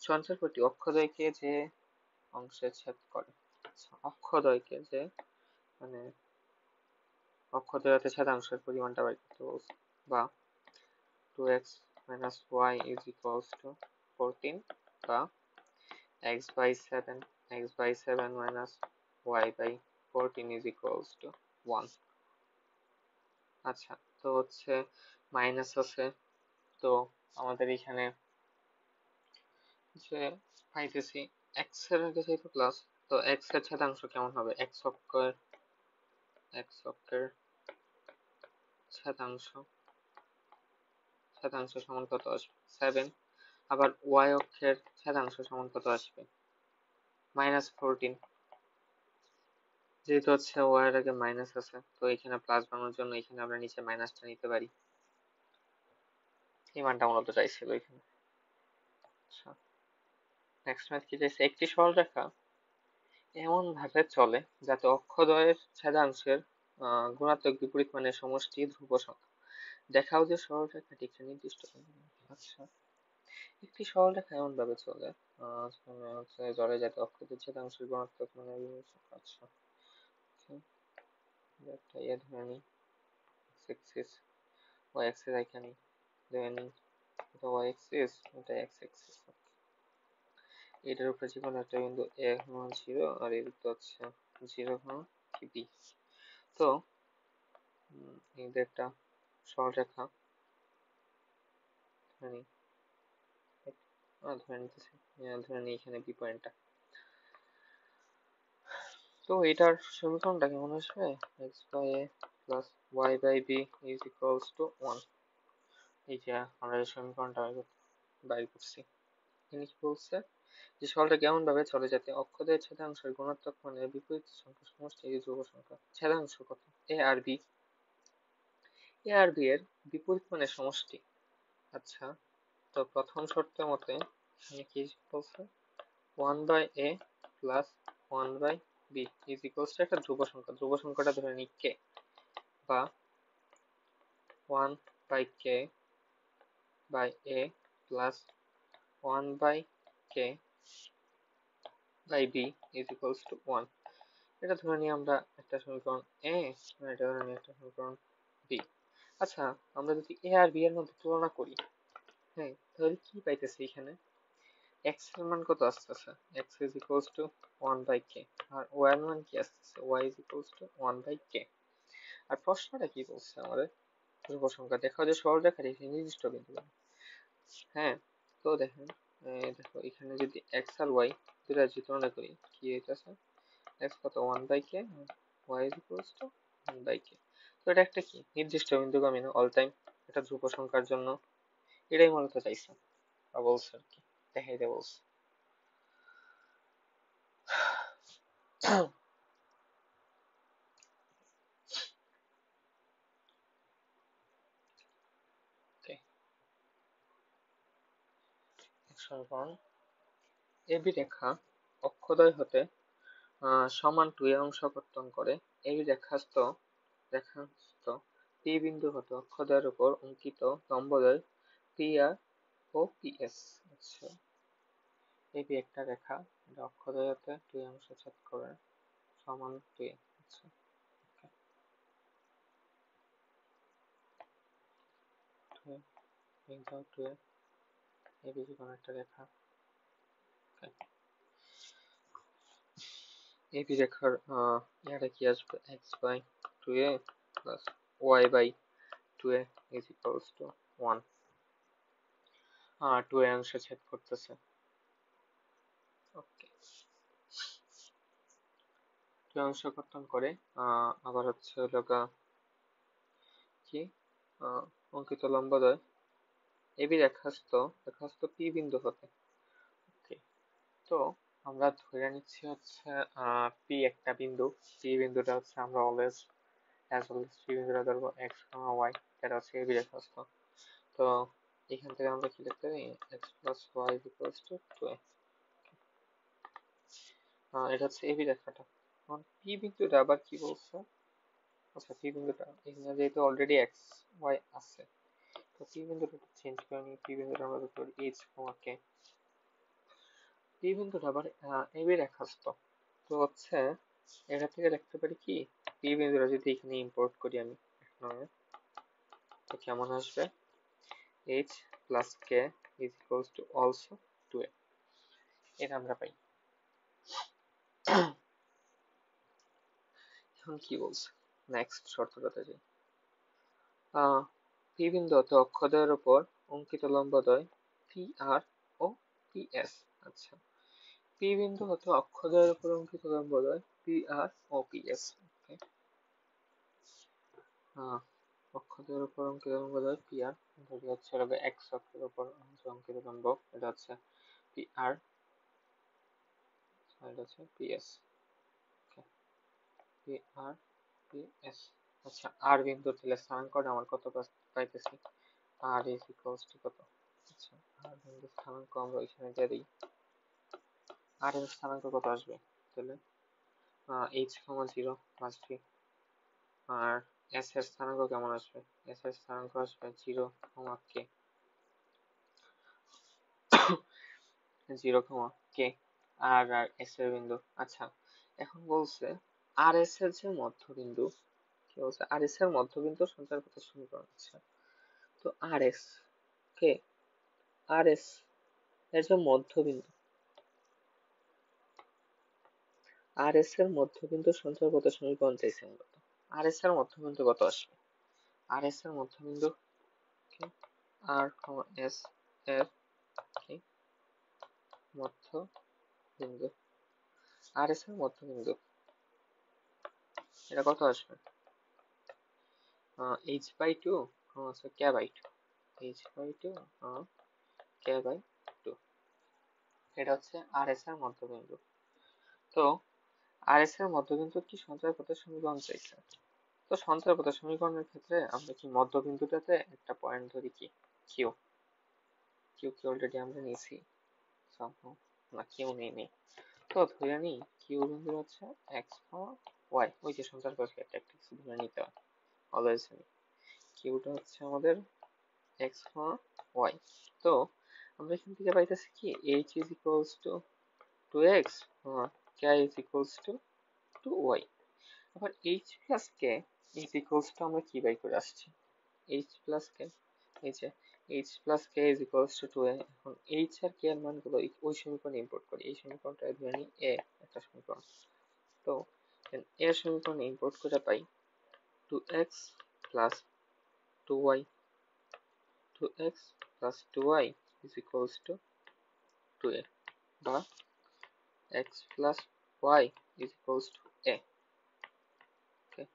সঞ্চারপথটি অক্ষদ্বয়কে যে অংশে ছেদ করে, অক্ষদ্বয়কে যে মানে অক্ষদ্বয়তে ছেদাংশের পরিমাণটা বাই করতে বলছে, বা 2x minus y is equals to 14 বা x by 7 minus y by 14 is equals to 1। আচ্ছা, তো হচ্ছে মাইনাস আছে, তো আমাদের এখানে যে পাইতেছি x এর আগে যেহেতু প্লাস, তো x এর ছেদাংশ কেমন হবে? x অক্ষের ছেদাংশ সমান কত আসবে? 7। আবার y অক্ষের ছেদাংশ সমান কত আসবে? -14। যেহেতু হচ্ছে y এর আগে মাইনাস আছে, তো এখানে প্লাস বানানোর জন্য এখানে আমরা নিচে মাইনাসটা নিতে পারি। এই মানটা মূলত চাইছিল এখানে। আচ্ছা, নেক্সট ম্যাথ কি চাইছে? একটি সরলরেখা এমন ভাবে চলে যাতে অক্ষদ্বয়ের ছেদাংশের গুণাত্মক বিপরীত মানের সমষ্টি ধ্রুব সংখ্যা। দেখাও যে সরলরেখাটি একটি নির্দিষ্ট। আচ্ছা, একটি সরলরেখা এমন ভাবে চলে চলে যাতে অক্ষদের ছেদাংশের গুণাত্মক মানের সংখ্যা। আচ্ছা, একটা ধরে নিই, এক্সিস ওয়াই এক্সিস এখানে ধরে নিই, এটা ওয়াই এক্সিস, এটা এক্স এক্সিস। এটার উপরে যে কোনো একটা বিন্দু এ সমান 0 আর এর তো হচ্ছে 0 কি বি। তো এই যে একটা সরলরেখা ধরে নিই এখানে বি পয়েন্টটা। তো এটার সমীকরণটা কেমন আসবে? x by a plus y by b is equals to 1। এই যে আমরা যে সমীকরণটা বাইর করছি, তিনি কি বলছে যে সরলটা কেমন ভাবে চলে, যাতে অক্ষদের ছেদাংশের গুণাত্মক মানের বিপরীত সংখ্যা সমষ্টি এই ধ্রুব সংখ্যা। ছেদাংশ কত? এ আর বি, এ আর বি এর বিপরীত মানের সমষ্টি। আচ্ছা, তো প্রথম শর্তের মতে এখানে কি বলছে, 1/a plus 1/b is equals two একটা ধ্রুব সংখ্যা, ধ্রুব সংখ্যাটা ধরে নিই k, বা 1/k by a plus 1/k by b is equals to 1। এটা ধরে নিই আমরা একটা সমীকরণ a, এটা ধরে নিই একটা সমীকরণ b। আচ্ছা, আমরা যদি a আর b এর মধ্যে তুলনা করি, হ্যাঁ, তাহলে কি পাইতেছি এখানে? x এর মান কত আসতেছে? x is equals to 1/k, R y এর মান কি আসতেছে? y is equals to 1/k। আর প্রশ্নটা কি বলছে আমাদের? ধ্রুব সংখ্যা দেখা যায় সরলরেখার একটি নির্দিষ্ট বিন্দু। হ্যাঁ, তো দেখেন, দেখো এখানে যদি x আর y দুটা যদি তুলনা করি, কি হইতেছে? x কত? 1/k, y is equals to 1/k। তো এটা একটা কি নির্দিষ্ট বিন্দুগামী না অল টাইম, এটা ধ্রুব সংখ্যার জন্য এটাই মূলত চাইছে বা বলছে আর কি, দেখাইতে বলছে। সমীকরণ এবি রেখা অক্ষদ্বয় হতে সমান 2 অংশ কর্তন করে। এবি রেখাস্থ পি বিন্দু হতে অক্ষদ্বয়ের উপর অঙ্কিত লম্বদ্বয় P R O P S. আচ্ছা, এবি একটা রেখা, এটা অক্ষদ্বয় হতে 2 অংশ ছেদ করে সমান 2। আচ্ছা, এবি যখন একটা রেখা, এবি রেখার এটা কি আসবে? x/2a plus y/2a is equals to 1। 2a অংশে ছেদ করতেছে। ওকে, 2 অংশ কর্তন করে আবার হচ্ছে হলো কি অঙ্কিত লম্বদ্বয় এবি রেখাস্থ পি বিন্দু হতে। ওকে, তো আমরা ধরে নিচ্ছি হচ্ছে পি একটা বিন্দু, পি বিন্দুটা হচ্ছে আমরা অলওয়েজ পি বিন্দুটা ধরবো x, y, এটা হচ্ছে এবি রেখাস্থ। তো এখান থেকে আমরা কি লিখতে পারি? x plus y is equals to 2a। এটা হচ্ছে এবি রেখাটা। এখন পি বিন্দুটা আবার কি বলছে? আচ্ছা, পি বিন্দুটা এখানে যেহেতু অলরেডি x y আছে, তো পি বিন্দুটা চেঞ্জ করে নিই। পি বিন্দুটা আমরা লিখতে পারি h, k। পি বিন্দুটা আবার এবি রেখাস্থ, তো হচ্ছে এটা থেকে লিখতে পারি কি, পি বিন্দুটা যদি এখানে ইম্পোর্ট করি আমি তো কেমন আসবে? h plus k is equals to also 2a, এটা আমরা পাই। এখন কি বলছে? নেক্সট শর্তটাতে যাই। পি বিন্দু হতে অক্ষদ্বয়ের উপর অঙ্কিত লম্বদ্বয় P R O P S. আচ্ছা, পি বিন্দু হতে অক্ষদ্বয়ের উপর অঙ্কিত লম্বদ্বয় P R O P S. অক্ষদ্বয়ের উপর অঙ্কিত লম্বদ্বয় পি আর, যদি হচ্ছে এক্স অক্ষের উপর অঙ্কিত লম্ব, এটা হচ্ছে পি আর, এটা হচ্ছে P S. P R P S. আচ্ছা, আর বিন্দু তাহলে স্থানাঙ্কটা আমার কত পাইতেছি? আর ইজ ইকুয়ালস টু কত? আচ্ছা, আর বিন্দু স্থানাঙ্ক আমরা এখানে দিয়ে দিই। আর এর স্থানাঙ্ক কত আসবে? তাহলে h,0 must be. R S এর স্থানাঙ্ক কেমন আসবে? এস এর স্থানাঙ্ক আসবে 0, k 0, k। আর আর এস এর বিন্দু। আচ্ছা, এখন বলছে আর এস এর যে মধ্যবিন্দু, কি বলছে? আর এস এর মধ্যবিন্দু সঞ্চারপথের সমীকরণ। আচ্ছা, তো আর এস, কে আর এস এর যে মধ্যবিন্দু, আর এস এর মধ্যবিন্দু সঞ্চারপথের সমীকরণ চাইছে মূলত। আর এস এর মধ্যবিন্দু কত আসবে? আর এস এর মধ্যবিন্দু আর এস এর কি মধ্যবিন্দু, আর এস এর মধ্যবিন্দু, এটা কত আসবে? h/2 কে/2। h/2 k/2। এটা হচ্ছে আর এস এর মধ্যবিন্দু। তো আর এস এর মধ্যবিন্দু কি সঞ্চার পথের সমীকরণ চাইছে। তো সঞ্চার পথের সমীকরণের ক্ষেত্রে আমরা কি মধ্যবিন্দুটাতে একটা পয়েন্ট ধরি কি কিউ। কিউ কি অলরেডি আমরা নিয়েছি না, কিউ নেই। তো ধরে নিই কিউ বিন্দু হচ্ছে এক্স ওয়াই, ওই যে সঞ্চার পথে একটা কিছু ধরে নিতে হয় অলওয়েজ। কিউটা হচ্ছে আমাদের এক্স ওয়াই। তো আমরা এখান থেকে পাইতেছি কি H is equals to 2x, k is equals to 2y। আবার h plus k is equals to আমরা কি বাই করে আসছি h plus k, এই যে h plus k is equals to 2a। এখন h আর k এর মানগুলো ওই সমীকরণে ইম্পোর্ট করি। এই সমীকরণটা ধরে নিই a একটা সমীকরণ। তো এর সমীকরণে ইম্পোর্ট করে পাই 2x plus 2y, 2x plus 2y is equals to 2a, বা x plus y is equals to a। Okay,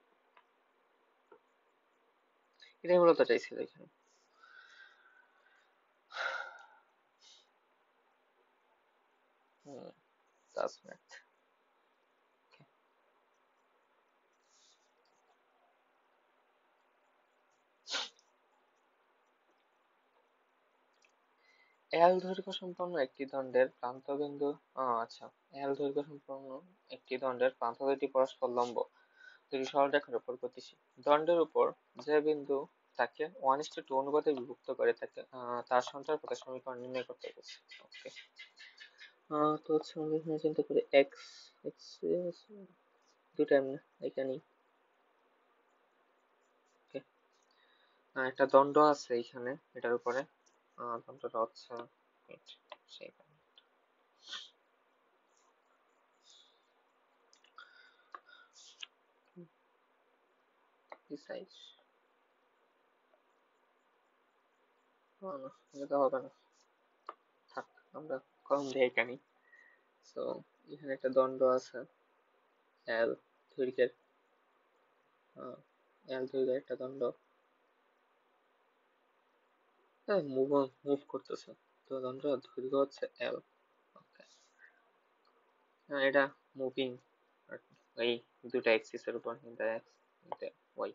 এটাই মূলত চাইছিল এখানে। Class math. এল দৈর্ঘ্য সম্পন্ন একটি দণ্ডের প্রান্তবিন্দু, আচ্ছা, এল দৈর্ঘ্য সম্পন্ন একটি দণ্ডের প্রান্ত দুটি পরস্পর লম্ব দুটি সরলরেখার উপর গতিশীল। দণ্ডের উপর যে বিন্দু তাকে 1:2 অনুপাতে বিভক্ত করে তাকে তার সঞ্চার পথের সমীকরণ নির্ণয় করতে বলছে। ওকে, তো হচ্ছে আমরা এখানে চিন্তা করি এক্স এক্স দুটা এখানে একটা দণ্ড আছে এখানে এটার উপরে। দণ্ডটা হচ্ছে সেই সাইজ, না এটা হবে না, থাক আমরা কম দিয়ে এখানে। তো এখানে একটা দণ্ড আছে এল দৈর্ঘ্যের, এল দৈর্ঘ্যের একটা দণ্ড মুভ করতেছে। তো দণ্ডটার দৈর্ঘ্য হচ্ছে এল। ওকে, এটা মুভিং এই দুটা এক্সিস এর উপর, এটা এক্স এটা ওয়াই,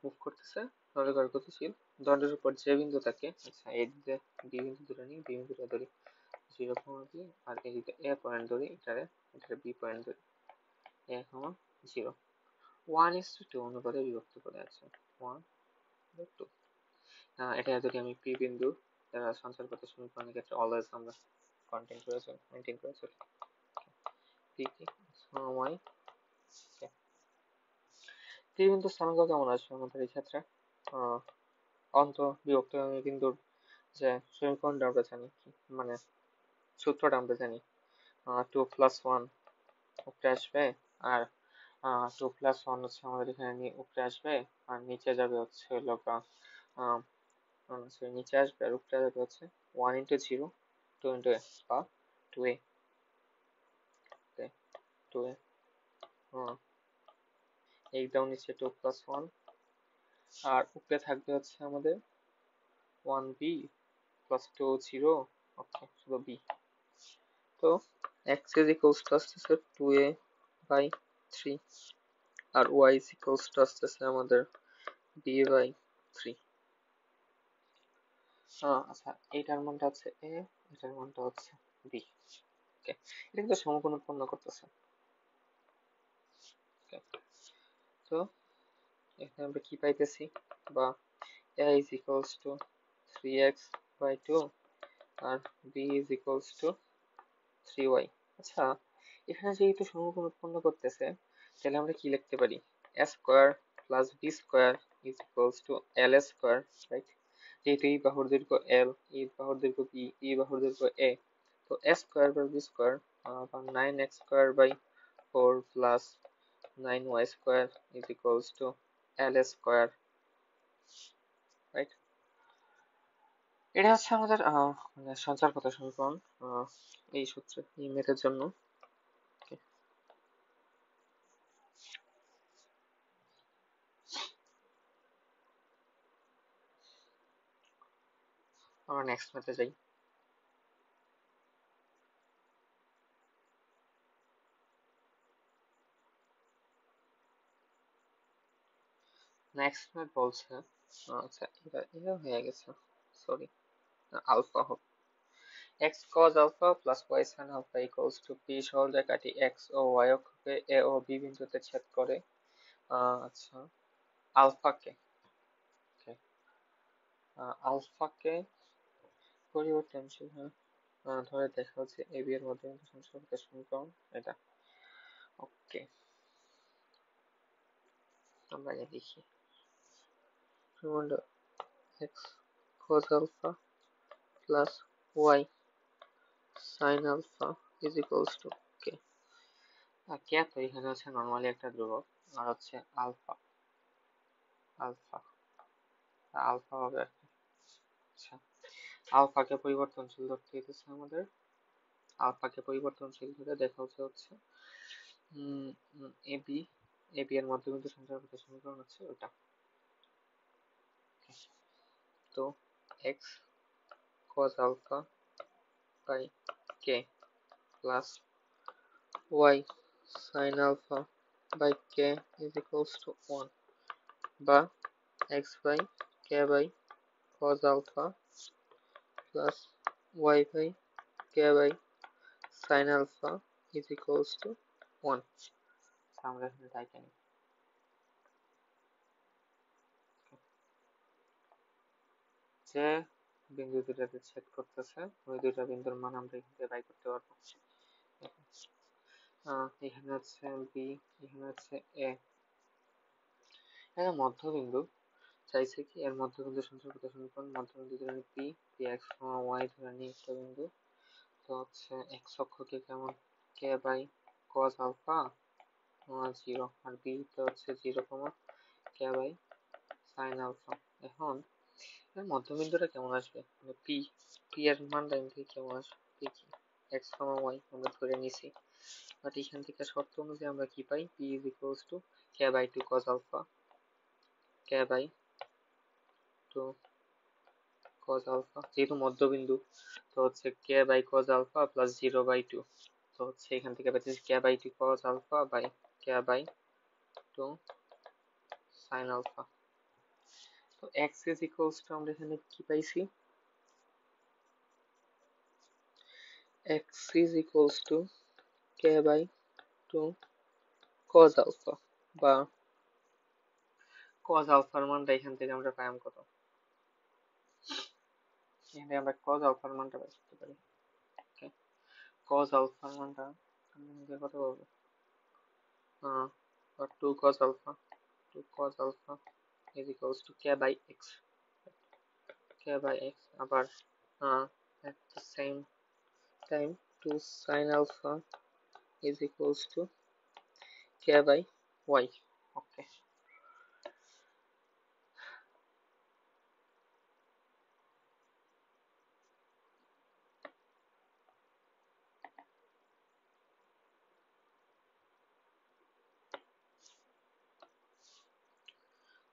মুভ করতেছে সরলরেখার গতিশীল। দণ্ডের উপর যে বিন্দু থাকে, আচ্ছা এই যে বি বিন্দু ধরে নিই, বি বিন্দুটা ধরি 0, বি, আর এদিকে এ পয়েন্ট ধরি, এটারে বি পয়েন্ট ধরি, এ, 0, 1:2 অনুপাতে বিভক্ত করে আছে 1/2। এটা যদি আমি পি বিন্দু দ্বারা সঞ্চার পথের সমীকরণের ক্ষেত্রে অলওয়েজ আমরা মেনটেন করে চলি। পি কি ওয়াই, পি বিন্দু স্থানাঙ্ক কেমন আসবে আমাদের এই ক্ষেত্রে? অন্ত বিভক্ত বিন্দুর যে সমীকরণটা আমরা জানি, মানে সূত্রটা আমরা জানি, 2+1 উপরে আসবে, আর 2+1 হচ্ছে আমাদের এখানে উপরে আসবে, আর নিচে যাবে হচ্ছে নিচে আসবে আর উপরে যাবে হচ্ছে 1 × 0 2 × a বা 2a, 2a, একদম নিচে 2+1, আর উপরে থাকবে হচ্ছে আমাদের 1b plus 2 0, ওকে শুধু b। তো x is equals to আসতেছে 2a/3, R y is equals to আসতেছে আমাদের b/3। আচ্ছা, এইটার মানটা হচ্ছে a, এটার মানটা হচ্ছে b। ওকে, এটা কিন্তু সমকোণ উৎপন্ন করতেছে। তো এখানে আমরা কি পাইতেছি, বা a is equals to 3x/2 R b is equals to 3y। আচ্ছা, এখানে যেহেতু সমকোণ উৎপন্ন করতেছে, তাহলে আমরা কি লিখতে পারি, a square plus b square is equals to L square, right? যেহেতু এই বাহুর দৈর্ঘ্য এল, এই বাহুর দৈর্ঘ্য বি, এই বাহুর দৈর্ঘ্য এ, তো a square by b square, 9x square by 4 plus 9y square is equals to L square, right? এটা হচ্ছে আমাদের মানে সঞ্চার পথের সমীকরণ এই সূত্রে, এই মেথের জন্য। আমরা নেক্সট ম্যাথে যাই। নেক্সট ম্যাথ বলছে, আচ্ছা এটা হয়ে গেছে, সরি, আলফা হবে x cos alpha plus y sin alpha equals to p সরলরেখাটি কাটি x O y অক্ষকে a O b বিন্দুতে ছেদ করে। আচ্ছা, আলফাকে আলফাকে পরিবর্তনশীল ধরে দেখা হচ্ছে a b এর মধ্যে সংখ্যার সমীকরণ এটা। ওকে, আমরা আগে দেখি। x cos alpha plus y sin alpha is equals to k। কে তো এখানে হচ্ছে নর্মালি একটা ধ্রুবক, আর হচ্ছে আলফা আলফা আলফা হবে আর কি। আচ্ছা, আলফাকে পরিবর্তনশীল ধরতে হইতেছে আমাদের। আলফাকে পরিবর্তনশীল ধরে দেখা হচ্ছে এবি এবি এর মধ্যবিন্দু সংখ্যার প্রতি সমীকরণ হচ্ছে ওটা। তো x cos alpha by k plus y sin alpha by k is equals to 1 বা x by k by cos alpha plus y by k by sin alpha is equals to 1। আমরা এখানে তাই জানি। যে বিন্দু দুটাতে ছেদ করতেছে ওই দুইটা বিন্দুর মান আমরা এখান থেকে বাই করতে পারবো। এখানে হচ্ছে বি, এখানে হচ্ছে এ, এখানে মধ্যবিন্দু চাইছে কি এর মধ্যবিন্দু সঞ্চারিত সমীকরণ। মধ্যবিন্দু ধরে নিই পি, পি এক্স ওয়াই ধরে নিই একটা বিন্দু। তো হচ্ছে এক্স অক্ষকে কেমন কে বাই কজ আলফা 0, আর বি তে হচ্ছে 0, কে বাই সাইন আলফা। এখন এর মধ্যবিন্দুটা কেমন আসবে, মানে পি, পি এর মানটা এখান থেকে কেমন আসবে দেখি। এক্স ওয়াই আমরা ধরে নিছি, বাট এখান থেকে শর্ত অনুযায়ী আমরা কি পাই, P is equals to k by 2 cos alpha, k by 2 cos alpha, যেহেতু মধ্যবিন্দু তো হচ্ছে k by cos alpha plus 0/2। তো হচ্ছে এখান থেকে পাচ্ছি k by 2 cos alpha by k by 2 sine alpha. তো এক্স ইজ ইকুয়ালস টু আমরা এখানে কি পাইছি, x is equals to k by 2 cos alpha, বা কজ আলফার মানটা এখান থেকে আমরা পাইলাম কত, এখানে আমরা কজ আলফার মানটা বের করতে পারি। কজ আলফার মানটা আমরা কত পাবো, 2 cos alpha, 2 cos alpha is equals to k by x, k by x আবার at the same time 2 sin alpha is equals to k by y। okay,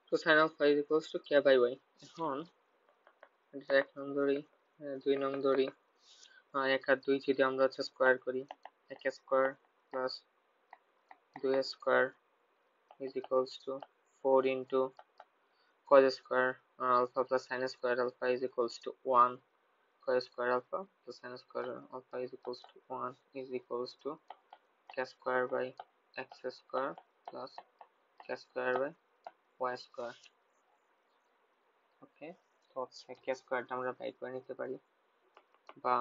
so sin alpha is equals to k by y। এখন এটা 1 নং ধরি, 2 নং ধরি, 1 আর 2 যদি আমরা হচ্ছে স্কয়ার করি, 1 square plus 2 square is equals to 4 into cos square alpha plus sin square alpha is equals to 1, cos square alpha plus sin square alpha is equals to 1 is equals to k square by x square plus k square by y square। ওকে, তো হচ্ছে k স্কয়ারটা আমরা by করে নিতে পারি, বা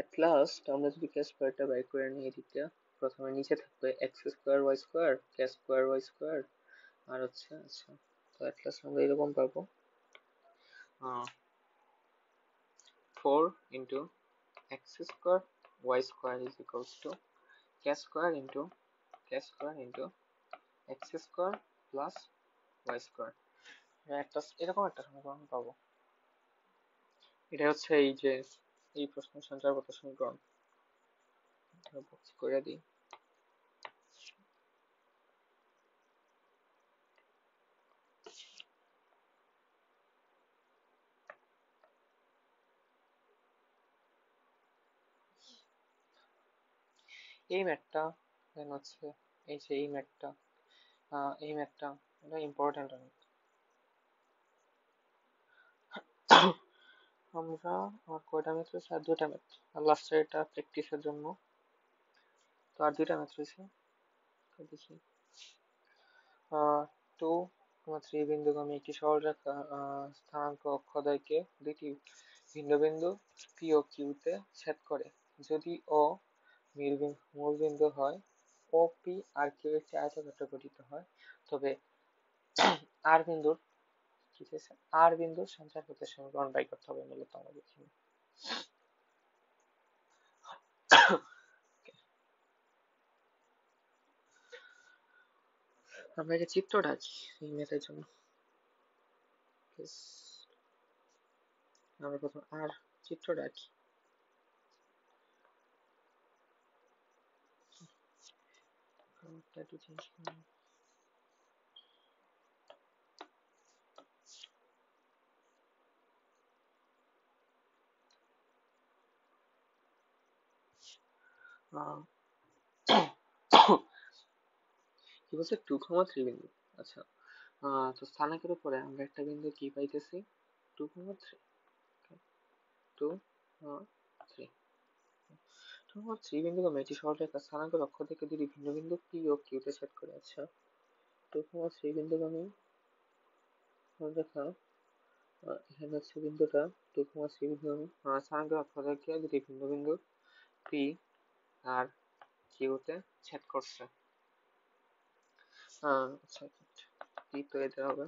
at last আমরা যদি k স্কয়ারটা by করে নিই, এদিকে প্রথমে নিচে থাকবে x square y square k square y square, আর হচ্ছে আচ্ছা, তো at last আমরা এরকম পাবো 4 into x square y square is equals to k square into x square plus y square। একটা এরকম একটা সমীকরণ পাবো। এটা হচ্ছে এই যে এই প্রশ্নের সঞ্চারগত সমীকরণ করে দিই। এই ম্যাথটা দেন হচ্ছে এই যে এই ম্যাথটা এটা ইম্পর্টেন্ট অনেক। আমরা আমার কয়টা ম্যাথ রয়েছে? আর দুটা ম্যাথ, আর লাস্টের এটা প্র্যাকটিসের জন্য। তো আর দুইটা ম্যাথ রয়েছে, তো দেখি। টু থ্রি বিন্দুগামী একটি সরলরেখা স্থানাঙ্ক অক্ষদ্বয়কে দুইটি ভিন্ন বিন্দু পি ও কিউতে ছেদ করে যদি ও মূলবিন্দু হয়, ও পি আর কিউ একটি আয়তক্ষেত্র গঠিত হয়, তবে আর বিন্দুর কি হয়েছে, আর বিন্দুর সঞ্চারপথের সমীকরণ বাই করতে হবে মূলত আমাদের এখানে। আমরা একটা চিত্রটা আঁকি এই ম্যাথের জন্য। আমরা প্রথম আর চিত্রটা আঁকি। কি বলছে, 2,3 বিন্দু। আচ্ছা, তো স্থানাঙ্কের উপরে আমরা একটা বিন্দু কি পাইতেছি, 2,3, 2,3, 2,3 বিন্দুগামী একটি সরলরেখা স্থানাঙ্কের অক্ষ থেকে দুটি ভিন্ন বিন্দু পি ও কিউতে ছেদ করে। আচ্ছা, 2,3 বিন্দুগামী সরলরেখা, এখানে হচ্ছে বিন্দুটা 2,3 বিন্দুগামী স্থানাঙ্কের অক্ষ থেকে দুটি ভিন্ন বিন্দু পি আর কিউতে ছেদ করছে। আচ্ছা, পি তো এটা হবে,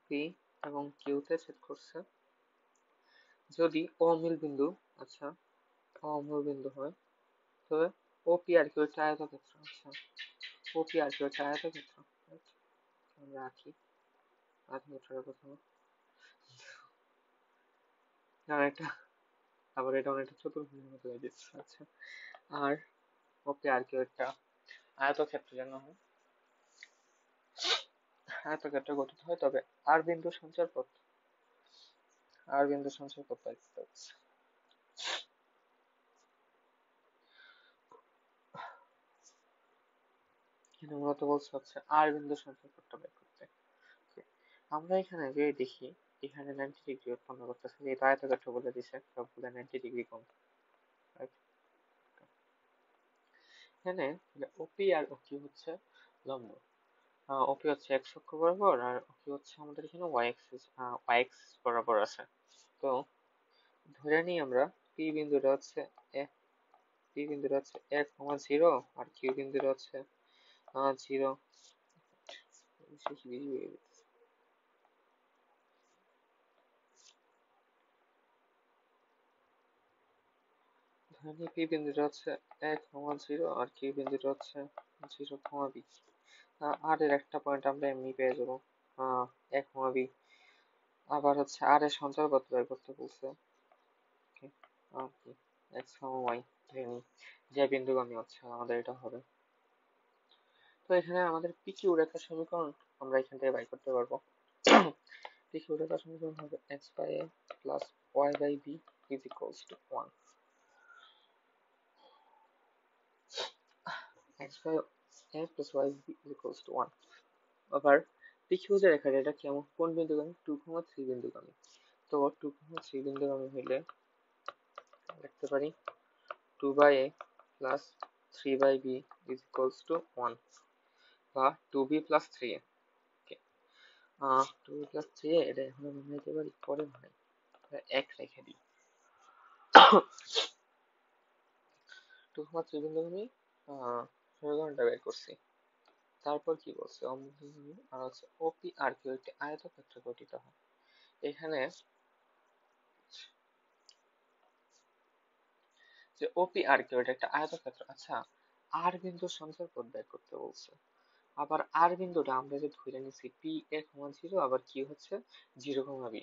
পি এবং কিউতে ছেদ করছে যদি অমিল বিন্দু, আচ্ছা অমূল বিন্দু হয়, তবে ওপি আর কিউ হচ্ছে আয়তক্ষেত্র। আচ্ছা, ওপি আর কিউ হচ্ছে আয়তক্ষেত্র, আমরা আঁকি আয়তক্ষেত্রের প্রথমে। এটা আবার এটা অনেকটা চতুর্ভুজের মতো হয়ে যাচ্ছে। আচ্ছা, আর ওপি আর কিউ একটা আয়তক্ষেত্র যেন হয়, আয়তক্ষেত্র গঠিত হয়, তবে আর বিন্দু সঞ্চার পথ, আর বিন্দু সঞ্চার পথ বাই করতে হচ্ছে। এখানে মূলত বলছে হচ্ছে আর বিন্দু সঞ্চার পথটা বের করতে। আমরা এখানে যে দেখি, এখানে 90 ডিগ্রি উৎপন্ন করতেছে, যেহেতু আয়তক্ষেত্র বলে দিছে সবগুলো 90 ডিগ্রি কোণ। এখানে ওপি আর ওকিউ হচ্ছে লম্ব, ওপি হচ্ছে এক্স অক্ষ বরাবর আর ওকিউ হচ্ছে আমাদের এখানে ওয়াই এক্সিস বরাবর আছে। তো ধরে নিই আমরা পি বিন্দুটা হচ্ছে পি বিন্দুটা হচ্ছে 1,0 আর কিউ বিন্দুটা হচ্ছে 0। ধরে নিই পি বিন্দুটা হচ্ছে 1,0 আর কিউ বিন্দুটা হচ্ছে 0,b। আর এর একটা পয়েন্ট আমরা এমনি পেয়ে যাবো 1,b। আবার হচ্ছে আর এর সঞ্চার পথ বের করতে বলছে, এক্স ওয়াই ধরে নিই, যে বিন্দুগামী হচ্ছে আমাদের এটা হবে। তো এখানে আমাদের পিকিউ রেখার সমীকরণ আমরা এখান থেকে বাই করতে পারবো। পিকিউ রেখার সমীকরণ হবে x by a plus y by b is equals to 1। X by a plus y b is equals to 1। আবার পিকিউ যে রেখাটা, এটা কেমন, কোন বিন্দুগামী? 2,3 বিন্দুগামী। তো 2,3 বিন্দুগামী হইলে লিখতে পারি 2 by a plus 3 by b is equals to 1 বা 2b plus 3a। ওকে, 2b plus 3a এটা এখন আমরা নিতে পারি, পরে মানে এক রেখে দিই। 2,3 বিন্দুগামী সমীকরণটা বের করছি। তারপর কি বলছে, আর হচ্ছে ওপি আর কিউ একটি আয়তক্ষেত্র গঠিত হয়। এখানে যে ওপি আর কিউ এটা একটা আয়তক্ষেত্র। আচ্ছা, আর বিন্দুর সঞ্চার পথ বের করতে বলছে। আবার আর বিন্দুটা আমরা যে ধরে নিছি পি এ সমান 0, আবার কিউ হচ্ছে 0,b।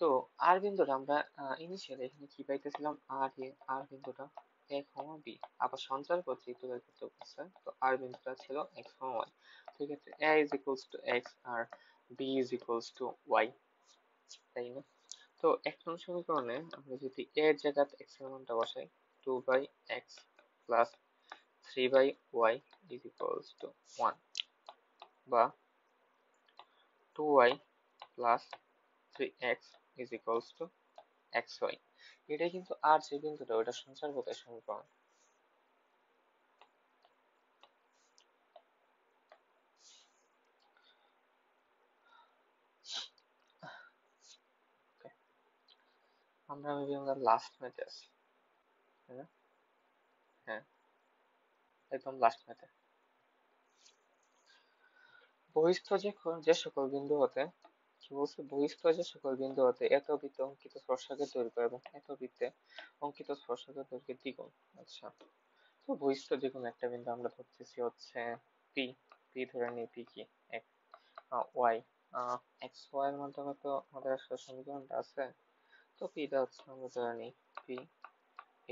তো আর বিন্দুটা আমরা ইনিশিয়ালি এখানে কি পাইতেছিলাম, আর বিন্দুটা এ, বি। আবার সঞ্চার পথ যেহেতু বের করতে বলছে, তো আর বিন্দুটা ছিল এক্স, ওয়াই। সেক্ষেত্রে a is equals to x আর b is equals to y, তাই না? তো এক নং সমীকরণে আমরা যদি এর জায়গাতে এক্স এর মানটা বসাই, 2/x plus 3/y is equals to 1 বা 2y plus 3x is equals to xy। এটাই কিন্তু আর যে বিন্দুটা ওটা সঞ্চারপথের সমীকরণ। আমরা লাস্ট ম্যাচে আছি, তাই না? হ্যাঁ, একদম লাস্ট ম্যাচে। বহিস্থ যে সকল বিন্দু হতে কি বলছে, বহিস্থ যে সকল বিন্দু হতে এত বৃত্তে অঙ্কিত স্পর্শকের দৈর্ঘ্য এবং এত বৃত্তে অঙ্কিত স্পর্শকের দৈর্ঘ্যের দ্বিগুণ। আচ্ছা, তো বহিস্থ যে কোনো একটা বিন্দু আমরা ধরতেছি হচ্ছে পি। পি ধরে নিই, পি কি ওয়াই। এক্স ওয়াই এর মাধ্যমে তো আমাদের আসলে সমীকরণটা আছে, তো পিটা হচ্ছে আমরা ধরে নিই পি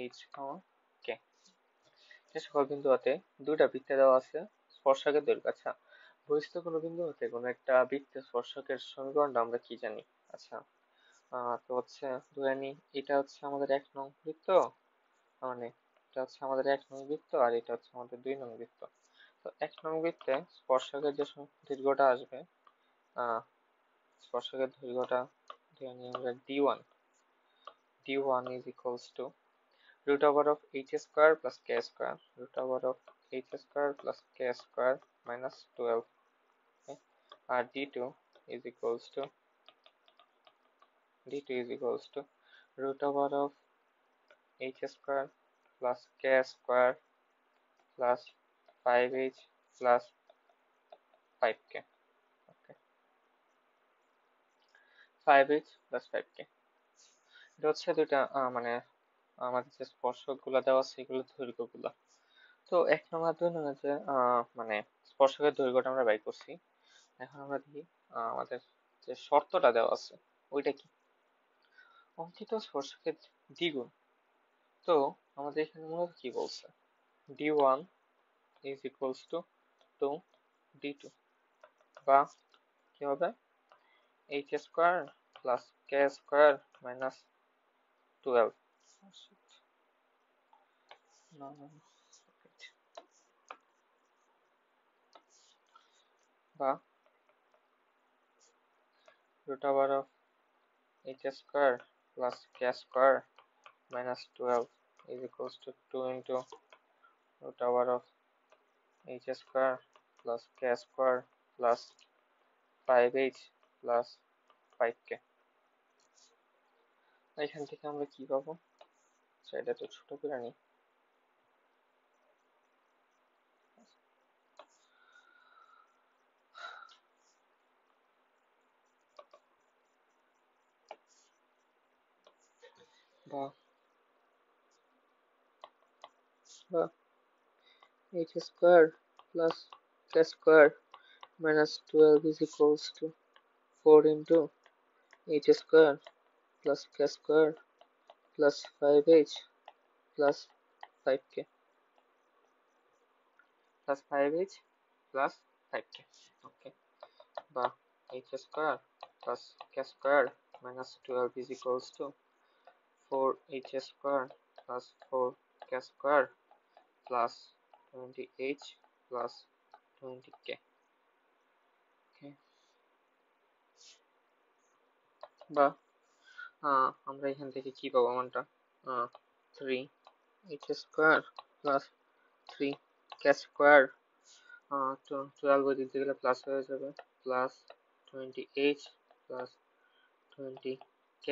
এইচ কে। যে সকল বিন্দু হতে দুইটা বৃত্তে দেওয়া আছে স্পর্শকের দৈর্ঘ্য। আচ্ছা, বহিস্থ কোনো বিন্দু হতে কোনো একটা বৃত্তে স্পর্শকের সমীকরণটা আমরা কি জানি? আচ্ছা, তো হচ্ছে ধরে নিই এটা হচ্ছে আমাদের 1 নং বৃত্ত, মানে এটা হচ্ছে আমাদের 1 নং বৃত্ত আর এটা হচ্ছে আমাদের 2 নং বৃত্ত। তো 1 নং বৃত্তে স্পর্শকের যে দৈর্ঘ্যটা আসবে, স্পর্শকের দৈর্ঘ্যটা ধরে নিই আমরা d1। d1 is equals to root over of h square plus k square, root over of h square plus k square minus 12, okay? R d2 is equals to root over of h square plus k square plus 5h plus 5k, okay? 5h plus 5k, এটা হচ্ছে দুইটা মানে আমাদের যে স্পর্শক গুলা দেওয়া আছে সেগুলোর দৈর্ঘ্য গুলা। তো 1 নং আর 2 নং এর যে মানে স্পর্শকের দৈর্ঘ্যটা আমরা বাই করছি। এখন আমরা দেখি আমাদের যে শর্তটা দেওয়া আছে ওইটা কি, অঙ্কিত স্পর্শকের দ্বিগুণ। তো আমাদের এখানে মূলত কি বলছে, d1 is equals to d2 বা কি হবে h square plus k square minus 12 বা root over of h square plus k square minus 12 is equals to 2 into root over of h square plus k square plus 5h plus 5k। এখান থেকে আমরা কি পাবো, এটা তো ছোট করে নিই, বা h square plus k square minus 12 is equals to 4 into h square plus k square plus 5h plus 5k plus 5h plus 5k, okay? বা h square plus k square minus 12 is equals to 4h square plus 4k square plus 20h plus 20k, okay? বা আমরা এখান থেকে কি পাবো মানটা, 3h square plus 3k square, 12 ওই দিক দিয়ে গেলে প্লাস হয়ে যাবে, plus 20h plus 20k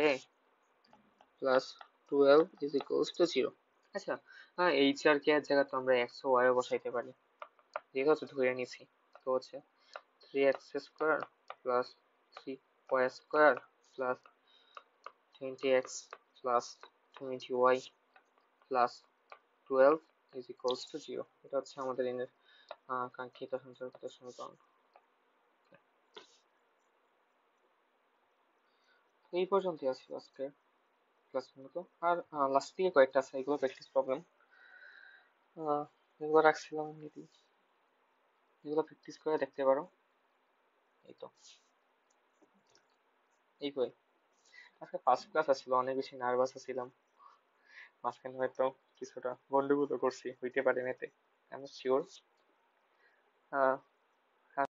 plus 12 is equals to 0। আচ্ছা, h আর k এর জায়গা তো আমরা x ও y ও বসাইতে পারি, যেহেতু হচ্ছে ধরে নিছি। তো হচ্ছে 3x square plus 3y square plus 20x plus 20y plus 12 is equals to 0। এটা হচ্ছে আমাদের এর কাঙ্ক্ষিত সঞ্চারপথের সমীকরণ। এই পর্যন্তই আছে আজকে ক্লাস মূলত। আর লাস্ট দিকে কয়েকটা আছে, এগুলো প্র্যাকটিস প্রবলেম, এগুলো রাখছিলাম এমনিতেই, এগুলো প্র্যাকটিস করে দেখতে পারো। এই তো, এই কই আজকে ফার্স্ট ক্লাস আসছিল, অনেক বেশি নার্ভাস ছিলাম, মাঝখানে হয়তো কিছুটা গন্ডগোলও করছি, হইতে পারে মেতে, আই এম শিওর।